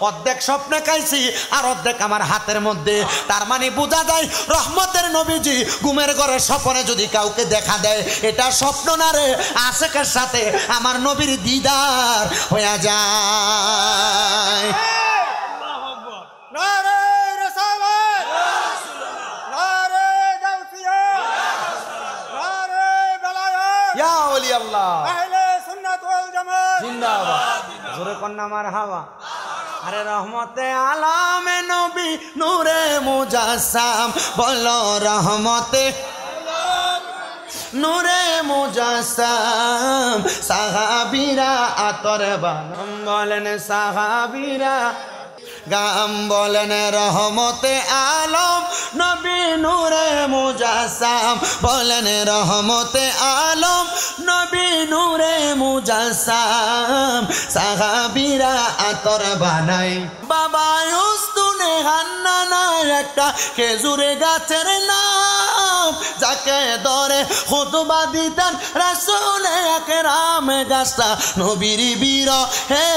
অর্ধেক স্বপ্নে খাইছি আর অর্ধেক আমার হাতের মধ্যে। তার মানে বোঝা যায় রহমতের নবীজি ঘুমের ঘরে স্বপ্নে যদি কাউকে দেখা দেয় এটা স্বপ্ন না রে, আশেকের সাথে আমার নবীর দিদার হয়ে যায়। আরে রহমতে আলামে নবী নূরে মুজাসসাম, বলো রহমতে নূরে মুজাসসাম, সাহাবীরা আতর বানাম বলেন, সাহাবীরা গাম বলেন, রহমতে আলম নবী নূরে মুজাসসাম, বলেন রহমতে আলম নবী নূরে মুজাসসাম, সাহাবীরা আতর বানাই। বাবা উস্তুনে হান্নানা একটা খেজুরে গাছের নাম, যাকে ধরে খুতবা দিতেন রাসূল আকরাম, গাছটা নবীর বিরহে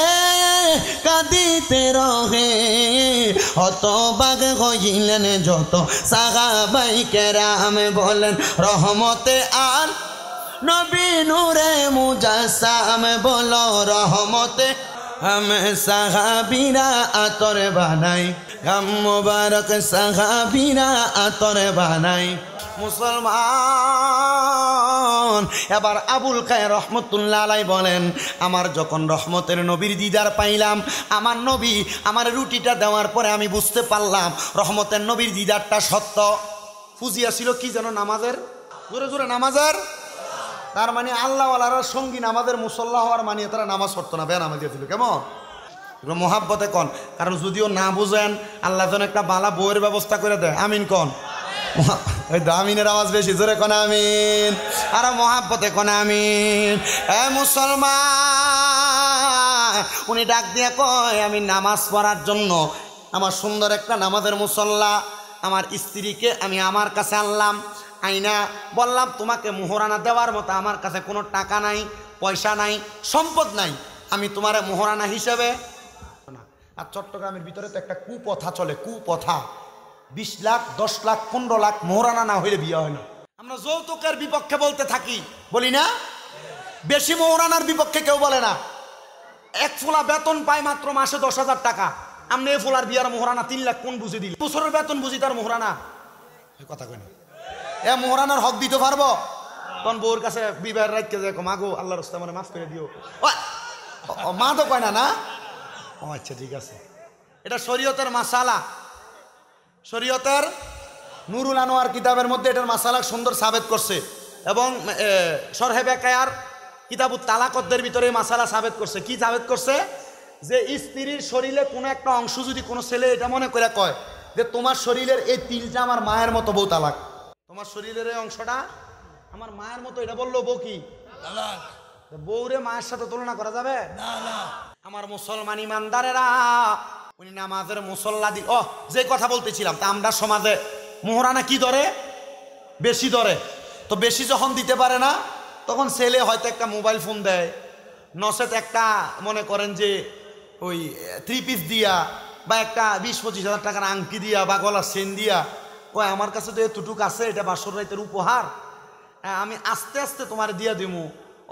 কাঁদিতে রহে, হতবাক হইলেন যত সাহাবায়ে কেরাম, বলেন রহমতে আর নবী নূরে মুজাসসাম, বলো রহমতে हम সাহাবীরা আতর বানাই, গাম মুবারক সাহাবীরা আতর বানাই। মুসলমান, এবার আবুল খায়ের রহমতুল্লাহ আলাইহি বলেন, আমার যখন রহমতের নবীর দিদার পাইলাম, আমার নবী আমার রুটিটা দেওয়ার পরে আমি বুঝতে পারলাম রহমতের নবীর দিদারটা সত্য। ফুজিয়া ছিল কি যেন নামাজের, জোরে জোরে নামাজের, তার মানে আল্লাহওয়ালারা সঙ্গী নামাজের মুসল্লা হওয়ার মানে তারা নামাজ পড়তো না, বেনামাজ দিয়েছিল। কেমন মোহাব্বতে কন, কারণ যদিও না বুঝেন আল্লাহ যেন একটা বালা বইয়ের ব্যবস্থা করে দেয়। আমিন কন, ওই আমিনের আওয়াজ বেশি, জোরে কোন আমিন, আর মোহাব্বতে কোন আমিন। এ মুসলমান, উনি ডাক দিয়ে কয় আমি নামাজ পড়ার জন্য আমার সুন্দর একটা নামাজের মুসল্লা আমার স্ত্রীকে আমি আমার কাছে আনলাম, আইনা বললাম তোমাকে মোহরানা দেওয়ার মতো আমার কাছে কোনো টাকা নাই, পয়সা নাই, সম্পদ নাই, আমি তোমার মোহরানা হিসেবে। আর চট্টগ্রামের ভিতরে তো একটা কুপ্রথা চলে, কুপ্রথা, 20 লাখ 10 লাখ 15 লাখ মোহরানা না হইলে বিয়ে হয় না। আমরা যৌতুকের বিপক্ষে বলতে থাকি, বলি না? বেশি মোহরানার বিপক্ষে কেউ বলে না। এক ফোলা বেতন পায় মাত্র মাসে 10,000 টাকা, আপনি এ ফোলার বিয়ার মোহরানা 3 লাখ কোন বুঝে দিল? বছরের বেতন বুঝি তার মোহরানা, কথা কই না। এ মোহরানার হক দিতে পারবো? তখন বউর কাছে বিবাহের রাতকে যে মাগো আল্লাহর রাস্তায় মানে মাফ করে দিও, মা তো কয় না, না? ও আচ্ছা ঠিক আছে, এটা শরীয়তের মাসালা, শরীয়তের নুরুল আনোয়ার কিতাবের মধ্যে এটার মাসালা সুন্দর সাবেত করছে, এবং শরহে বেকায়ার কিতাবুত তালাকদের ভিতরে মাসালা সাবেত করছে। কি সাবেত করছে? যে স্ত্রীর শরীরে কোনো একটা অংশ যদি কোনো ছেলে এটা মনে করে কয় যে তোমার শরীরের এই তিলটা আমার মায়ের মতো, বউ তালাক। তোমার শরীরের এই অংশটা আমার মায়ের মতো, এটা বললো বউ কি? বউরে মায়ের সাথে তুলনা করা যাবে না? আমার মুসলমান ইমানদারেরা, উনি নামাজের মুসল্লা দি যে কথা বলতেছিলাম, তা আমরা সমাজে মোহরানা কি ধরে? বেশি ধরে। তো বেশি যখন দিতে পারে না, তখন ছেলে হয়তো একটা মোবাইল ফোন দেয়, নসেত একটা মনে করেন যে ওই 3 পিস দিয়া বা একটা 20-25 হাজার টাকার আংটি দিয়া বা গলার চেন দিয়া, কয় আমার কাছে তো এতটুক আছে, এটা বাসর রাইতের উপহার, আমি আস্তে আস্তে তোমার দিয়া দিমু,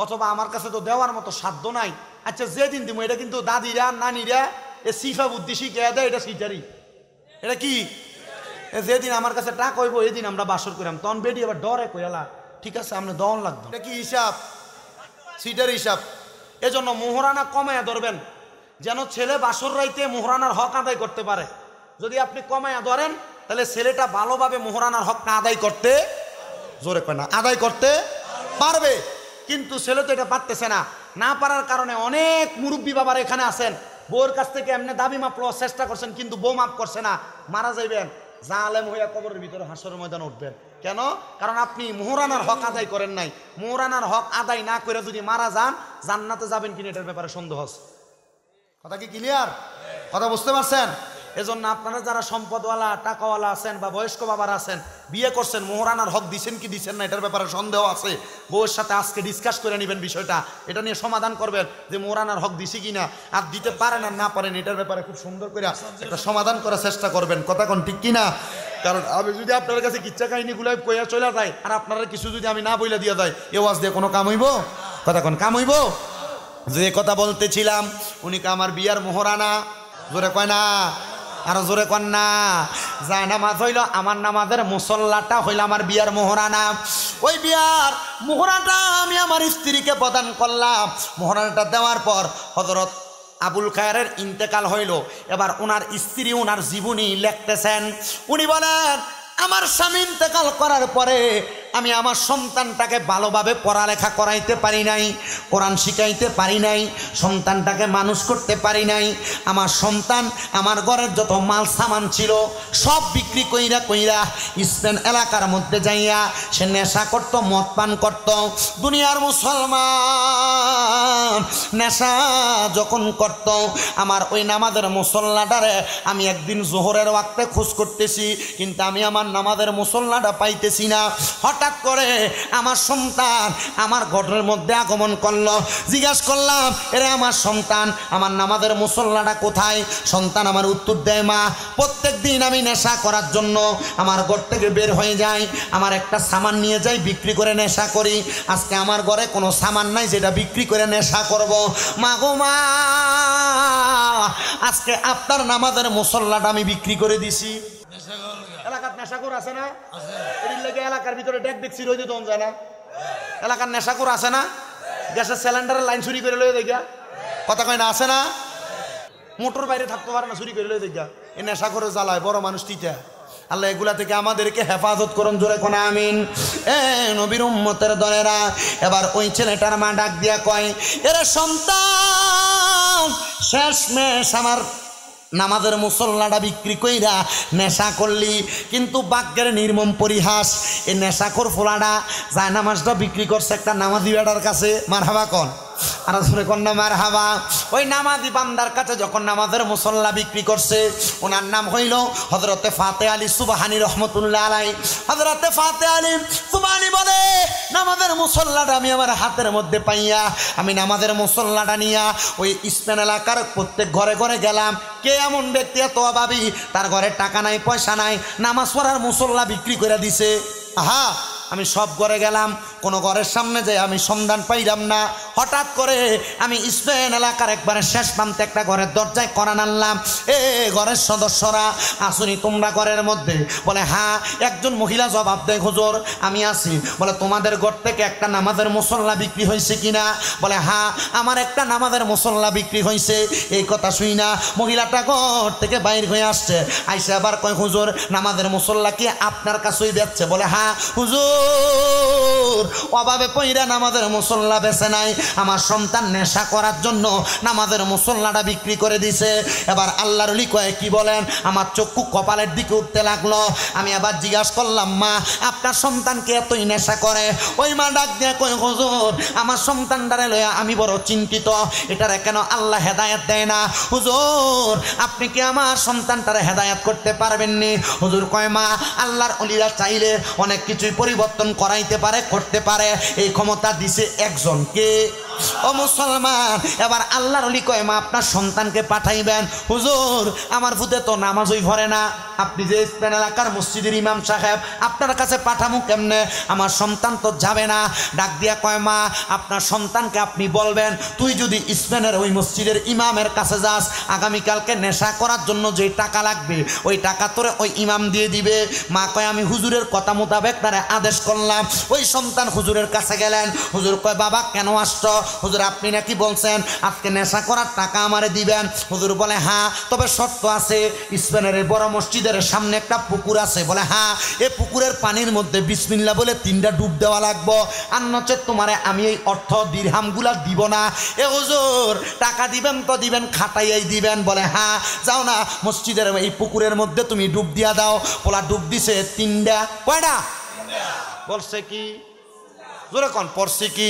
অথবা আমার কাছে তো দেওয়ার মতো সাধ্য নাই, আচ্ছা যেদিন দিমু। এটা কিন্তু দাদিরা নানিরা এ সিফা বুদ্ধি শিখে দেয়, এটা সিটারি, এটা কি যেদিন আমার কাছে টাকা হইব এদিন আমরা বাসর করাম, তখন বেডি আবার ডরে কইলা ঠিক আছে আমরা দন লাগবে, এটা কি হিসাব? সিটার হিসাব। এজন্য মোহরানা কমায়া ধরবেন, যেন ছেলে বাসর রাইতে মোহরানার হক আদায় করতে পারে। যদি আপনি কমায়া ধরেন, তাহলে ছেলেটা ভালোভাবে মোহরানার হক না আদায় করতে, জোরে কয় না, আদায় করতে পারবে। কিন্তু ছেলে তো এটা পারতেছে না, না পারার কারণে অনেক মুরব্বী বাবার এখানে আছেন, বউর কাছ থেকে এমনি দাবি মাপ লওয়ার চেষ্টা করছেন, কিন্তু বউ মাপ করছে না, মারা যাইবেন, জালেম হইয়া কবরের ভিতরে হাসরের ময়দানে উঠবেন। কেন? কারণ আপনি মোহরানার হক আদায় করেন নাই। মোহরানার হক আদায় না করে যদি মারা যান, জান্নাতে যাবেন কিনা এটার ব্যাপারে সন্দেহ আছে। কথা কি ক্লিয়ার? কথা বুঝতে পারছেন? এজন্য আপনারা যারা সম্পদওয়ালা টাকাওয়ালা আছেন বা বয়স্ক বাবার আছেন, বিয়ে করছেন, মোহরানার হক দিচ্ছেন কি দিচ্ছেন না এটার ব্যাপারে সন্দেহ আছে, বউয়ের সাথে আজকে ডিসকাস করে নেবেন বিষয়টা, এটা নিয়ে সমাধান করবেন যে মোহরানার হক দিছি কিনা, আর দিতে পারেন আর না পারেন এটার ব্যাপারে খুব সুন্দর করে একটা সমাধান করার চেষ্টা করবেন। কথা কোন ঠিক কিনা? কারণ আমি যদি আপনার কাছে কিচ্ছা কাহিনীগুলো কইয়া চলে যায়, আর আপনারা কিছু যদি আমি না বইলে দিয়ে যায়, এ ওয়াজ দিয়ে কোনো কাম হইব? কথা কোন কাম হইব? যে কথা বলতেছিলাম, উনিকে আমার বিয়ার মোহরানা, জোরে কয় না, আরো জোরে কন না, যায় নামাজ হইল আমার নামাজের মুসল্লাটা হইল আমার বিয়ার মোহরানা। ওই বিয়ার মোহরানাটা আমি আমার স্ত্রীকে প্রদান করলাম। মোহরানাটা দেওয়ার পর হযরত আবুল খায়েরের ইন্তেকাল হইল। এবার ওনার স্ত্রী ওনার জীবনী লিখতেছেন, উনি বলেন আমার স্বামী ইন্তেকাল করার পরে আমি আমার সন্তানটাকে ভালোভাবে পড়ালেখা করাইতে পারি নাই, কোরআন শিখাইতে পারি নাই, সন্তানটাকে মানুষ করতে পারি নাই। আমার সন্তান আমার ঘরের যত মাল সামান ছিল সব বিক্রি কইরা স্পেন এলাকার মধ্যে যাইয়া সে নেশা করত, মদ পান করত। দুনিয়ার মুসলমান নেশা যখন করত, আমার ওই নামাজের মুসল্লাটারে আমি একদিন জোহরের ওয়াক্তে খোঁজ করতেছি, কিন্তু আমি আমার নামাজের মুসল্লাটা পাইতেছি না। হঠাৎ করে আমার সন্তান আমার ঘরের মধ্যে আগমন করলো। জিজ্ঞাসা করলাম, এরে আমার সন্তান, আমার নামাজের মুসল্লাটা কোথায়? সন্তান আমার উত্তর দেয়, মা প্রত্যেক দিন আমি নেশা করার জন্য আমার ঘর থেকে বের হয়ে যাই, আমার একটা সামান নিয়ে যাই, বিক্রি করে নেশা করি। আজকে আমার ঘরে কোনো সামান নাই যেটা বিক্রি করে নেশা করব। মা গো মা, আজকে আপনার নামাজের মুসল্লাটা আমি বিক্রি করে দিছি। এলাকার নেশাখোর আছে না? এর লাগে এলাকার ভিতরে ডেক দেখছি রইতে দম যায় না। এলাকার নেশাখোর আছে না? গ্যাসের সিলিন্ডারের লাইন চুরি করে লয়ে দেখা, কথা কয় না, আছে না? মোটর বাইরে থাকতে পারে না, চুরি করে লয়ে দেখা। এই নেশাখোরের জ্বালায় বড় মানুষ টিটা। আল্লাহ এগুলা থেকে আমাদেরকে হেফাজত করুন, জোরে কোন আমিন। এ নবীর উম্মতের দলেরা, এবার ওই ছেলেটার মা ডাক দিয়া কয়, এরে সন্তান, শেষমেশ আমার নামাজের মুসল্লাটা বিক্রি কইরা নেশা করলি, কিন্তু ভাগ্যের নির্মম পরিহাস, এই নেশাখোর ফোলাটা যায় নামাজটা বিক্রি করছে একটা নামাজি বেটার কাছে। মারহাবা কন, আর শুনে কন্যা মারহাবা। ওই নামাজি বান্দার কাছে যখন নামাজের মুসল্লা বিক্রি করছে, ওনার নাম হইল হযরতে ফাতে আলী সুবহানী রহমতুল্লাহ আলাই। হযরতে ফাতে আলী সুবহানী বলে, নামাজের মুসল্লাটা আমি আমার হাতের মধ্যে পাইয়া আমি নামাজের মুসল্লাটা নিয়া ওই স্পেন এলাকার প্রত্যেক ঘরে ঘরে গেলাম। কে এমন ব্যক্তি এত অভাবী, তার ঘরে টাকা নাই, পয়সা নাই, নামাজ পড়ার মুসল্লা বিক্রি করে দিছে? আহা, আমি সব ঘরে গেলাম, কোনো ঘরের সামনে যাই আমি সন্ধান পাইলাম না। হঠাৎ করে আমি স্পেন এলাকার একবারে শেষ প্রান্তে একটা ঘরের দরজায় করান আনলাম। এ ঘরের সদস্যরা আসুনি তোমরা ঘরের মধ্যে? বলে হ্যাঁ। একজন মহিলা জবাব দেয়, হুজুর আমি আছি। বলে তোমাদের ঘর থেকে একটা নামাজের মুসল্লা বিক্রি হয়েছে কিনা? বলে হ্যাঁ, আমার একটা নামাজের মুসল্লা বিক্রি হয়েছে। এই কথা শুই না মহিলাটা ঘর থেকে বাইর হয়ে আসছে, আইসে আবার কয়, হুজুর নামাজের মুসল্লা কি আপনার কাছেই বেচছে? বলে হ্যাঁ হুজুর, অভাবে পইরা নামাজের মুসল্লা বেচে নাই, আমার সন্তান নেশা করার জন্য নামাজের মুসল্লাটা বিক্রি করে দিছে। এবার আল্লাহর ওলি কয় কি বলেন, আমার চক্ষু কপালের দিকে উঠতে লাগলো। আমি আবার জিজ্ঞাসা করলাম, মা আপনার সন্তানকে এতই নেশা করে? ওই মা ডাক দিয়ে কয়, হুজুর আমার সন্তানটারে লইয়া আমি বড় চিন্তিত, এটারে কেন আল্লাহ হেদায়েত দেয় না? হুজুর আপনি কি আমার সন্তানটারে হেদায়েত করতে পারবেননি? হুজুর কয়, মা আল্লাহর ওলিরা চাইলে অনেক কিছুই পরিবর্তন করাইতে পারে, করতে পারে, এই ক্ষমতা দিছে একজনকে। ও মুসলমান, এবার আল্লাহর ওলি কয়, মা আপনার সন্তানকে পাঠাইবেন। হুজুর আমার ভূতে তো নামাজই ভরে না, আপনি যে স্পেন এলাকার মসজিদের ইমাম সাহেব, আপনার কাছে পাঠামু কেমনে? আমার সন্তান তো যাবে না। ডাক দিয়া কয়, মা আপনার সন্তানকে আপনি বলবেন, তুই যদি স্পেনের ওই মসজিদের ইমামের কাছে যাস, আগামীকালকে নেশা করার জন্য যে টাকা লাগবে ওই টাকা তোরে ওই ইমাম দিয়ে দিবে। মা কয়, আমি হুজুরের কথা মোতাবেক তারে আদেশ করলাম। ওই সন্তান হুজুরের কাছে গেলেন। হুজুর কয়, বাবা কেন আসছো? হুজুর আপনি নাকি বলছেন আজকে নেশা করার টাকা আমারে দিবেন। হুজুর বলে, হ্যাঁ, তবে শর্ত আছে, স্পেনের বড় মসজিদের সামনে একটা পুকুর আছে। বলে, হ্যাঁ, এই পুকুরের পানির মধ্যে বিসমিল্লাহ বলে 3টা ডুব দেওয়া লাগবো, আর নচেত তোমারে আমি এই অর্থ দিরহামগুলা দিব না। এ হুজুর টাকা দিবেন তো দিবেন, খাটাইয়াই দিবেন। বলে, হ্যাঁ, যাও না মসজিদের এই পুকুরের মধ্যে তুমি ডুব দিয়া দাও। পোলা ডুব দিছে 3টা। কয়টা বলছে কি? জোরে কোন পড়ছে কি?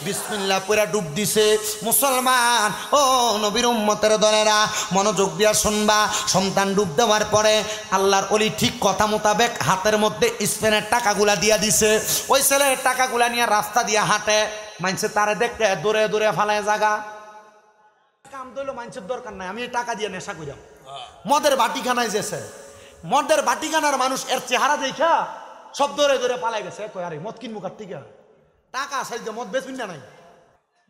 বিসমিল্লাহ পড়া ডুব দিছে। মুসলমান ও নবীর উম্মতের দলেরা মনোযোগ দিয়া শুনবা। সন্তান ডুব দেওয়ার পরে আল্লাহর ওলি ঠিক কথা মোতাবেক হাতের মধ্যে স্পেনের টাকাগুলা দিয়া দিছে। ওই ছেলের টাকাগুলা নিয়ে রাস্তা দিয়া হাঁটে, মানছে তারে দেখতে দৌড়ে দৌড়ে ফালায় জাগা। কাম দইল মানুষের দরকার নাই, আমি টাকা দিয়ে নেশা করিলাম। মদের বাটিখানায় যেছে, মদের বাটিখানার মানুষ এর চেহারা দেখা সব দৌড়ে দৌড়ে পালাই গেছে। কই আরে মদ কিনবো কার থেকে? টাকা আছে যে মদ বেচবেন না নাই।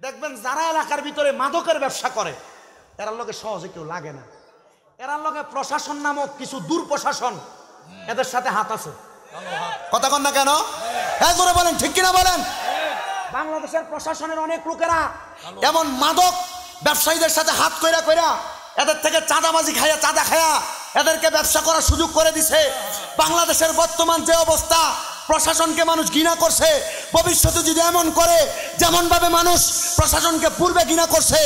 দেখবেন যারা এলাকার ভিতরে মাদকের ব্যবসা করে এরার লোকে সহজে কেউ লাগে না। এরার লোকে প্রশাসন নামক কিছু দূর প্রশাসন এদের সাথে হাত আছে। কথা কন না কেন? হ্যাঁ জোরে বলেন, ঠিক কিনা বলেন? বাংলাদেশের প্রশাসনের অনেক লোকেরা এমন মাদক ব্যবসায়ীদের সাথে হাত কইরা কইরা এদের থেকে চাঁদাবাজি খাইয়া, চাঁদা খাইয়া এদেরকে ব্যবসা করার সুযোগ করে দিছে। বাংলাদেশের বর্তমান যে অবস্থা, প্রশাসনকে মানুষ ঘৃণা করছে। ভবিষ্যতে যদি এমন করে যেমন ভাবে মানুষ প্রশাসনকে পূর্বে ঘৃণা করছে,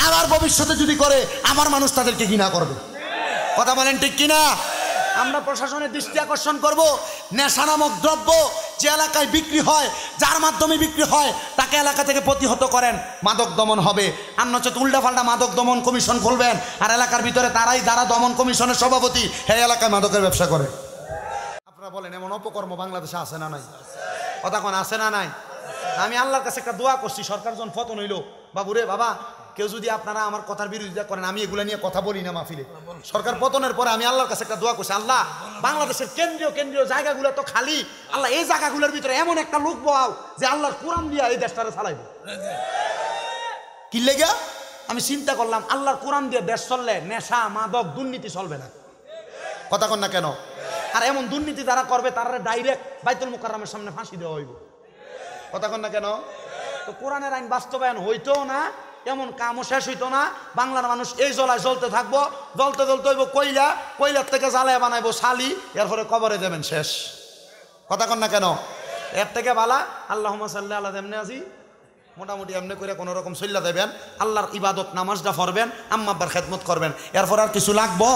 আবার ভবিষ্যতে যদি করে আবার মানুষ তাদেরকে ঘৃণা করবে। কথা বলেন ঠিক কিনা? আমরা প্রশাসনের দৃষ্টি আকর্ষণ করব, নেশা নামক দ্রব্য যে এলাকায় বিক্রি হয়, যার মাধ্যমে বিক্রি হয় তাকে এলাকা থেকে প্রতিহত করেন, মাদক দমন হবে। আর নচেত উল্টাপাল্টা মাদক দমন কমিশন খুলবেন, আর এলাকার ভিতরে তারাই যারা দমন কমিশনের সভাপতি, হ্যাঁ এলাকায় মাদকের ব্যবসা করে। আপনারা বলেন এমন অপকর্ম বাংলাদেশে আছে না নাই? কথা কোন আছে না নাই? আমি আল্লাহর কাছে একটা দোয়া করছি, সরকার যখন পতন হইল, বাবুরে বাবা কেউ যদি আপনারা আমার কথার বিরোধিতা করেন, আমি এগুলা নিয়ে কথা বলি না মাহফিলে। সরকার পতনের পরে আমি আল্লাহর কাছে একটা দোয়া করছি, আল্লাহ বাংলাদেশের কেন্দ্রীয় জায়গাগুলো তো খালি, আল্লাহ এই জায়গাগুলোর ভিতরে এমন একটা লোক বহাও যে আল্লাহর কোরআন দিয়া এই দেশটারে চালাইবে। কি লেগে আমি চিন্তা করলাম, আল্লাহর কোরআন দিয়ে দেশ চললে নেশা মাদক দুর্নীতি চলবে না। কথা কন না কেন? আর এমন দুর্নীতি যারা করবে তারা ডাইরেক্ট বাইতুল মুকাররমের সামনে ফাঁসি দেওয়া হইব। কথা কন না কেন? তো কোরআনের আইন বাস্তবায়ন হইতো না, এমন কামও শেষ হইতো না। বাংলার মানুষ এই জ্বলায় জ্বলতে থাকবো, জ্বলতে জ্বলতে হইব কইলা, কইলার থেকে জ্বালায় বানাইবো শালি, এরপরে কবরে দেবেন শেষ। কথা কন না কেন? এর থেকে বালা আল্লাহুম্মা সাল্লি আলা যেমনে আছি মোটামুটি এমনি করে কোনো রকম চল্লা দেবেন, আল্লাহর ইবাদত নামাজটা পড়বেন, আম্মা আব্বার খেদমত করবেন, এরপর আর কিছু লাগবো?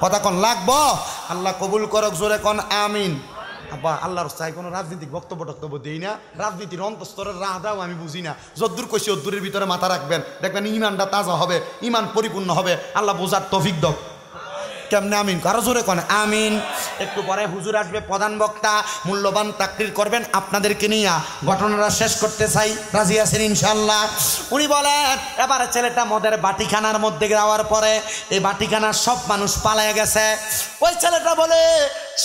কথা কন লাগবো? আল্লাহ কবুল করক, জোরে কন আমিন। আব্বা আল্লাহর চাই কোনো রাজনৈতিক বক্তব্য দিই না, রাজনীতির অন্তঃস্তরের রাহটাও আমি বুঝি না। যদ্দূর কইছি অদ্দূরের ভিতরে মাথা রাখবেন, দেখবেন ইমানটা তাজা হবে, ইমান পরিপূর্ণ হবে। আল্লাহ বোঝার তৌফিক দাও। কেমনে আমিন? আরো জোরে কন আমিন। একটু পরে হুজুর আসবে, প্রধান বক্তা মূল্যবান তাকরীর করবেন আপনাদেরকে নিয়ে। ঘটনাটা শেষ করতে চাই, রাজি আছেন ইনশাআল্লাহ? উনি বলেন এবারে ছেলেটা মদের বাটিখানার মধ্যে যাওয়ার পরে এই বাটিখানার সব মানুষ পালায় গেছে। ওই ছেলেটা বলে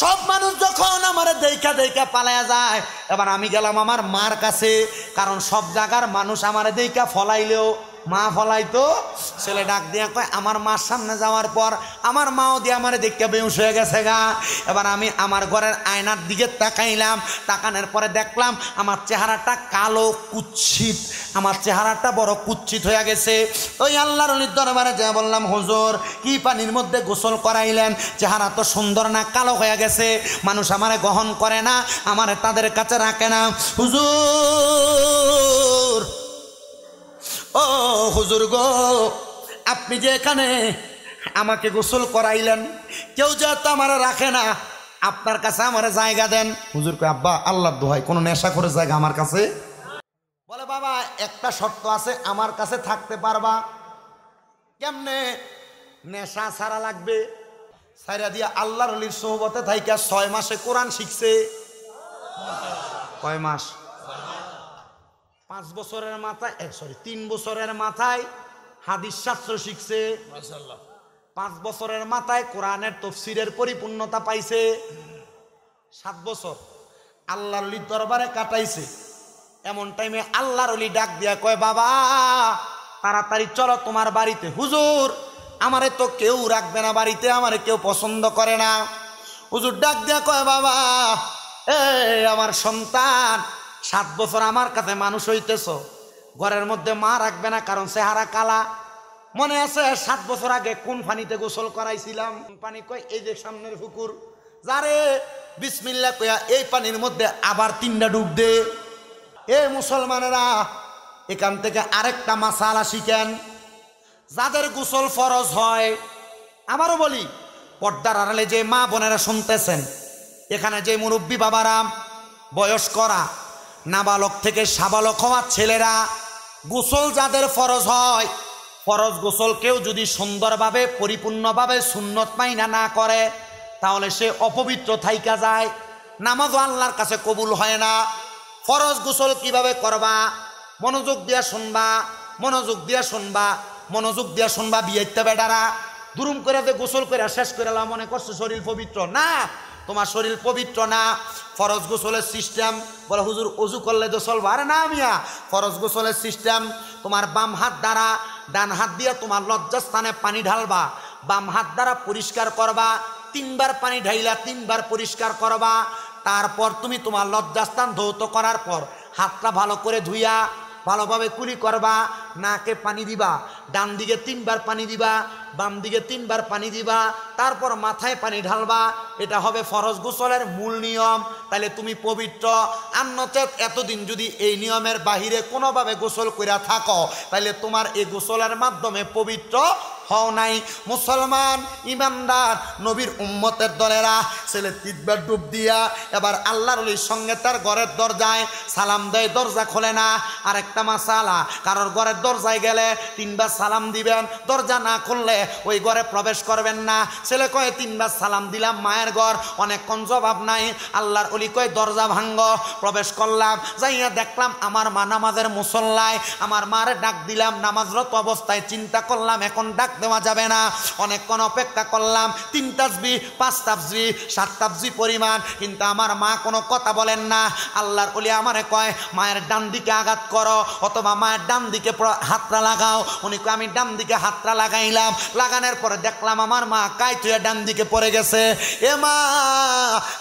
সব মানুষ যখন আমার দেখা পালায়া যায়, এবার আমি গেলাম আমার মার কাছে, কারণ সব জায়গার মানুষ আমার দেখা ফলাইলেও মা ফলাইতো। ছেলে ডাক দিয়া কয় আমার মার সামনে যাওয়ার পর আমার মাও দিয়ে আমার দেখতে বেউস হয়ে গেছে গা। এবার আমি আমার ঘরের আয়নার দিকে তাকাইলাম, তাকানোর পরে দেখলাম আমার চেহারাটা কালো কুৎসিত, আমার চেহারাটা বড় কুৎসিত হয়ে গেছে। ওই আল্লাহর ওলির দরবারে যা বললাম, হুজুর কি পানির মধ্যে গোসল করাইলেন? চেহারা তো সুন্দর না, কালো হয়ে গেছে, মানুষ আমারে গ্রহণ করে না, আমারে তাদের কাছে রাখে না। হুজুর ও হুজুর গো, আপনি যে এখানে আমাকে গোসল করাইলেন, কেউ যেহেতু আমার রাখে না, আপনার কাছে আমার জায়গা দেন। হুজুর কয় আব্বা আল্লাহর দোহাই, কোনো নেশা করে জায়গা আমার কাছে। বলে বাবা একটা শর্ত আছে, আমার কাছে থাকতে পারবা। কেমনে? নেশা ছাড়া লাগবে। ছাইরা দিয়া আল্লাহর ওলির সোহবতে থাইকা 6 মাসে কোরআন শিখছে। কয় মাস? 5 বছরের মাথায় 3 বছরের মাথায় হাদিস শাস্ত্র শিখছে। মাশাআল্লাহ। 5 বছরের মাথায় কোরআনের তাফসীরের পরিপূর্ণতা পাইছে। 7 বছর আল্লাহর ওলির দরবারে কাটাইছে। এমন টাইমে আল্লাহর ওলি ডাক দিয়া কয় বাবা তাড়াতাড়ি চলো তোমার বাড়িতে। হুজুর আমারে তো কেউ রাখবে না বাড়িতে, আমারে কেউ পছন্দ করে না। হুজুর ডাক দিয়া কয় বাবা আমার সন্তান 7 বছর আমার কাছে মানুষ হইতেছ, ঘরের মধ্যে মা রাখবে না কারণ চেহারা কালা। মনে আছে 7 বছর আগে কোন পানিতে গোসল করাইছিলাম? পানি কয় এই যে সামনের পুকুর। যারে বিসমিল্লাহ কয়া এই পানির মধ্যে আবার 3টা ডুব দে। এ মুসলমানেরা এখান থেকে আরেকটা মাসালা শিখেন। যাদের গোসল ফরজ হয়, আমারও বলি পর্দার আড়ালে যে মা বোনেরা শুনতেছেন, এখানে যে মুরব্বী বাবারা, বয়স্করা, নাবালক থেকে সাবালক হওয়া ছেলেরা, গোসল যাদের ফরজ হয়, ফরজ গোসল কেউ যদি সুন্দরভাবে পরিপূর্ণভাবে সুন্নত মাইনা না করে তাহলে সে অপবিত্র থাইকা যায়, নামাজও আল্লাহর কাছে কবুল হয় না। ফরজ গোসল কিভাবে করবা? মনোযোগ দিয়া শুনবা, মনোযোগ দিয়া শুনবা, মনোযোগ দিয়া শুনবা। বিয়েতে বেটারা দুরুম করে যে গোসল করে শেষ করে মনে করছো শরীর পবিত্র না, তোমার শরীর পবিত্র না। ফরজ গোসলের সিস্টেম বলে হুজুর অজু করলে তো চলবো। আরে না মিয়া, ফরজ গোসলের সিস্টেম তোমার বাম হাত দ্বারা ডান হাত দিয়ে তোমার লজ্জাস্থানে পানি ঢালবা, বাম হাত দ্বারা পরিষ্কার করবা, 3 বার পানি ঢাইলা 3 বার পরিষ্কার করবা। তারপর তুমি তোমার লজ্জাস্থান ধৌত করার পর হাতটা ভালো করে ধুইয়া ভালোভাবে কুলি করবা, নাকে পানি দিবা, ডান দিকে 3 বার পানি দিবা, বাম দিকে 3 বার পানি দিবা, তারপর মাথায় পানি ঢালবা। এটা হবে ফরজ গোসলের মূল নিয়ম। তাহলে তুমি পবিত্র। আন্নচেত এতদিন যদি এই নিয়মের বাহিরে কোনোভাবে গোসল কইরা থাকো তাহলে তোমার এই গোসলের মাধ্যমে পবিত্র হও নাই। মুসলমান ইমানদার নবীর উম্মতের দলেরা ছেলে 3 বার ডুব দিয়া এবার আল্লাহর ওলির সঙ্গে তার ঘরের দরজায় সালাম দেয়, দরজা খোলে না। আরেকটা মাসালা, কারোর ঘরের দরজায় গেলে 3 বার সালাম দিবেন, দরজা না খুললে ওই ঘরে প্রবেশ করবেন না। ছেলে কয় 3 বার সালাম দিলাম, মায়ের ঘর, অনেকক্ষণ জবাব নাই। আল্লাহর ওলি কয় দরজা ভাঙ্গ। প্রবেশ করলাম, যাইয়া দেখলাম আমার মা নামাজের মুসল্লায়, আমার মারে ডাক দিলাম নামাজরত অবস্থায়। চিন্তা করলাম এখন ডাক দেওয়া যাবে না, অনেকক্ষণ অপেক্ষা করলাম। 3 তাসবিহ 5 তাসবিহ 7 তাসবিহ পরিমাণ, কিন্তু আমার মা কোনো কথা বলেন না। আল্লাহর ওলি আমারে কয় মায়ের ডান দিকে আঘাত করো অথবা মায়ের ডান দিকে হাতটা লাগাও। উনি কয় আমি ডান দিকে হাতটা লাগাইলাম, লাগানোর পরে দেখলাম আমার মা কাইত হয়ে ডান দিকে পড়ে গেছে। এ মা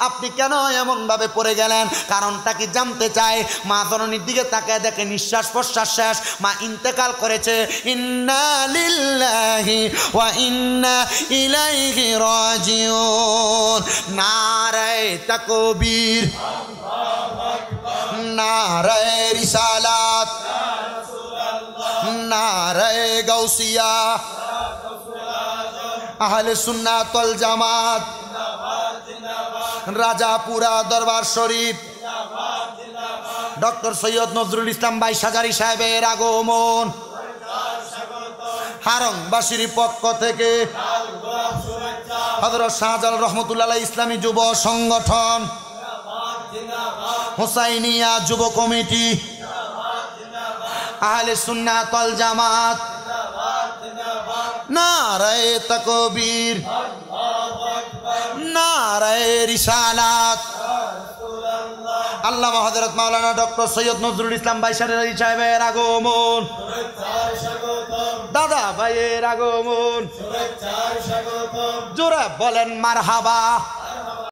আপনি কেন এমন ভাবে পড়ে গেলেন? কারণটা কি জানতে চাই। মা জননীর দিকে তাকায় দেখে নিঃশ্বাস প্রশ্বাস শেষ, মা ইন্তেকাল করেছে। ইন্না লিল্লাহি ওয়া ইন্না ইলাইহি রাজিউন। নারায়ে তাকবীর, নারায়ে রিসালাত, নারায়ে গাউসিয়া, আহলে সুন্নাত ওয়াল জামাত, রাজাপুরা দরবার শরীফ, ডক্টর সৈয়দ নজরুল ইসলাম বাইশ হাজারী সাহেবের আগমন, হারংবাসীর পক্ষ থেকে হযরত শাহজালাল রহমতুল্লাহ ইসলামী যুব সংগঠন, হুসাইনিয়া যুব কমিটি, আহলে সুন্নাত ওয়াল জামাত, নারায়ে তাকবীর, নারায়ে রিসালাত। আল্লামা হযরত মাওলানা ডক্টর সৈয়দ নজরুল ইসলাম বাইশ হাজারী সাহেবের আগমন, দাদা ভাইয়ের আগমন, জোরে বলেন মারহাবা।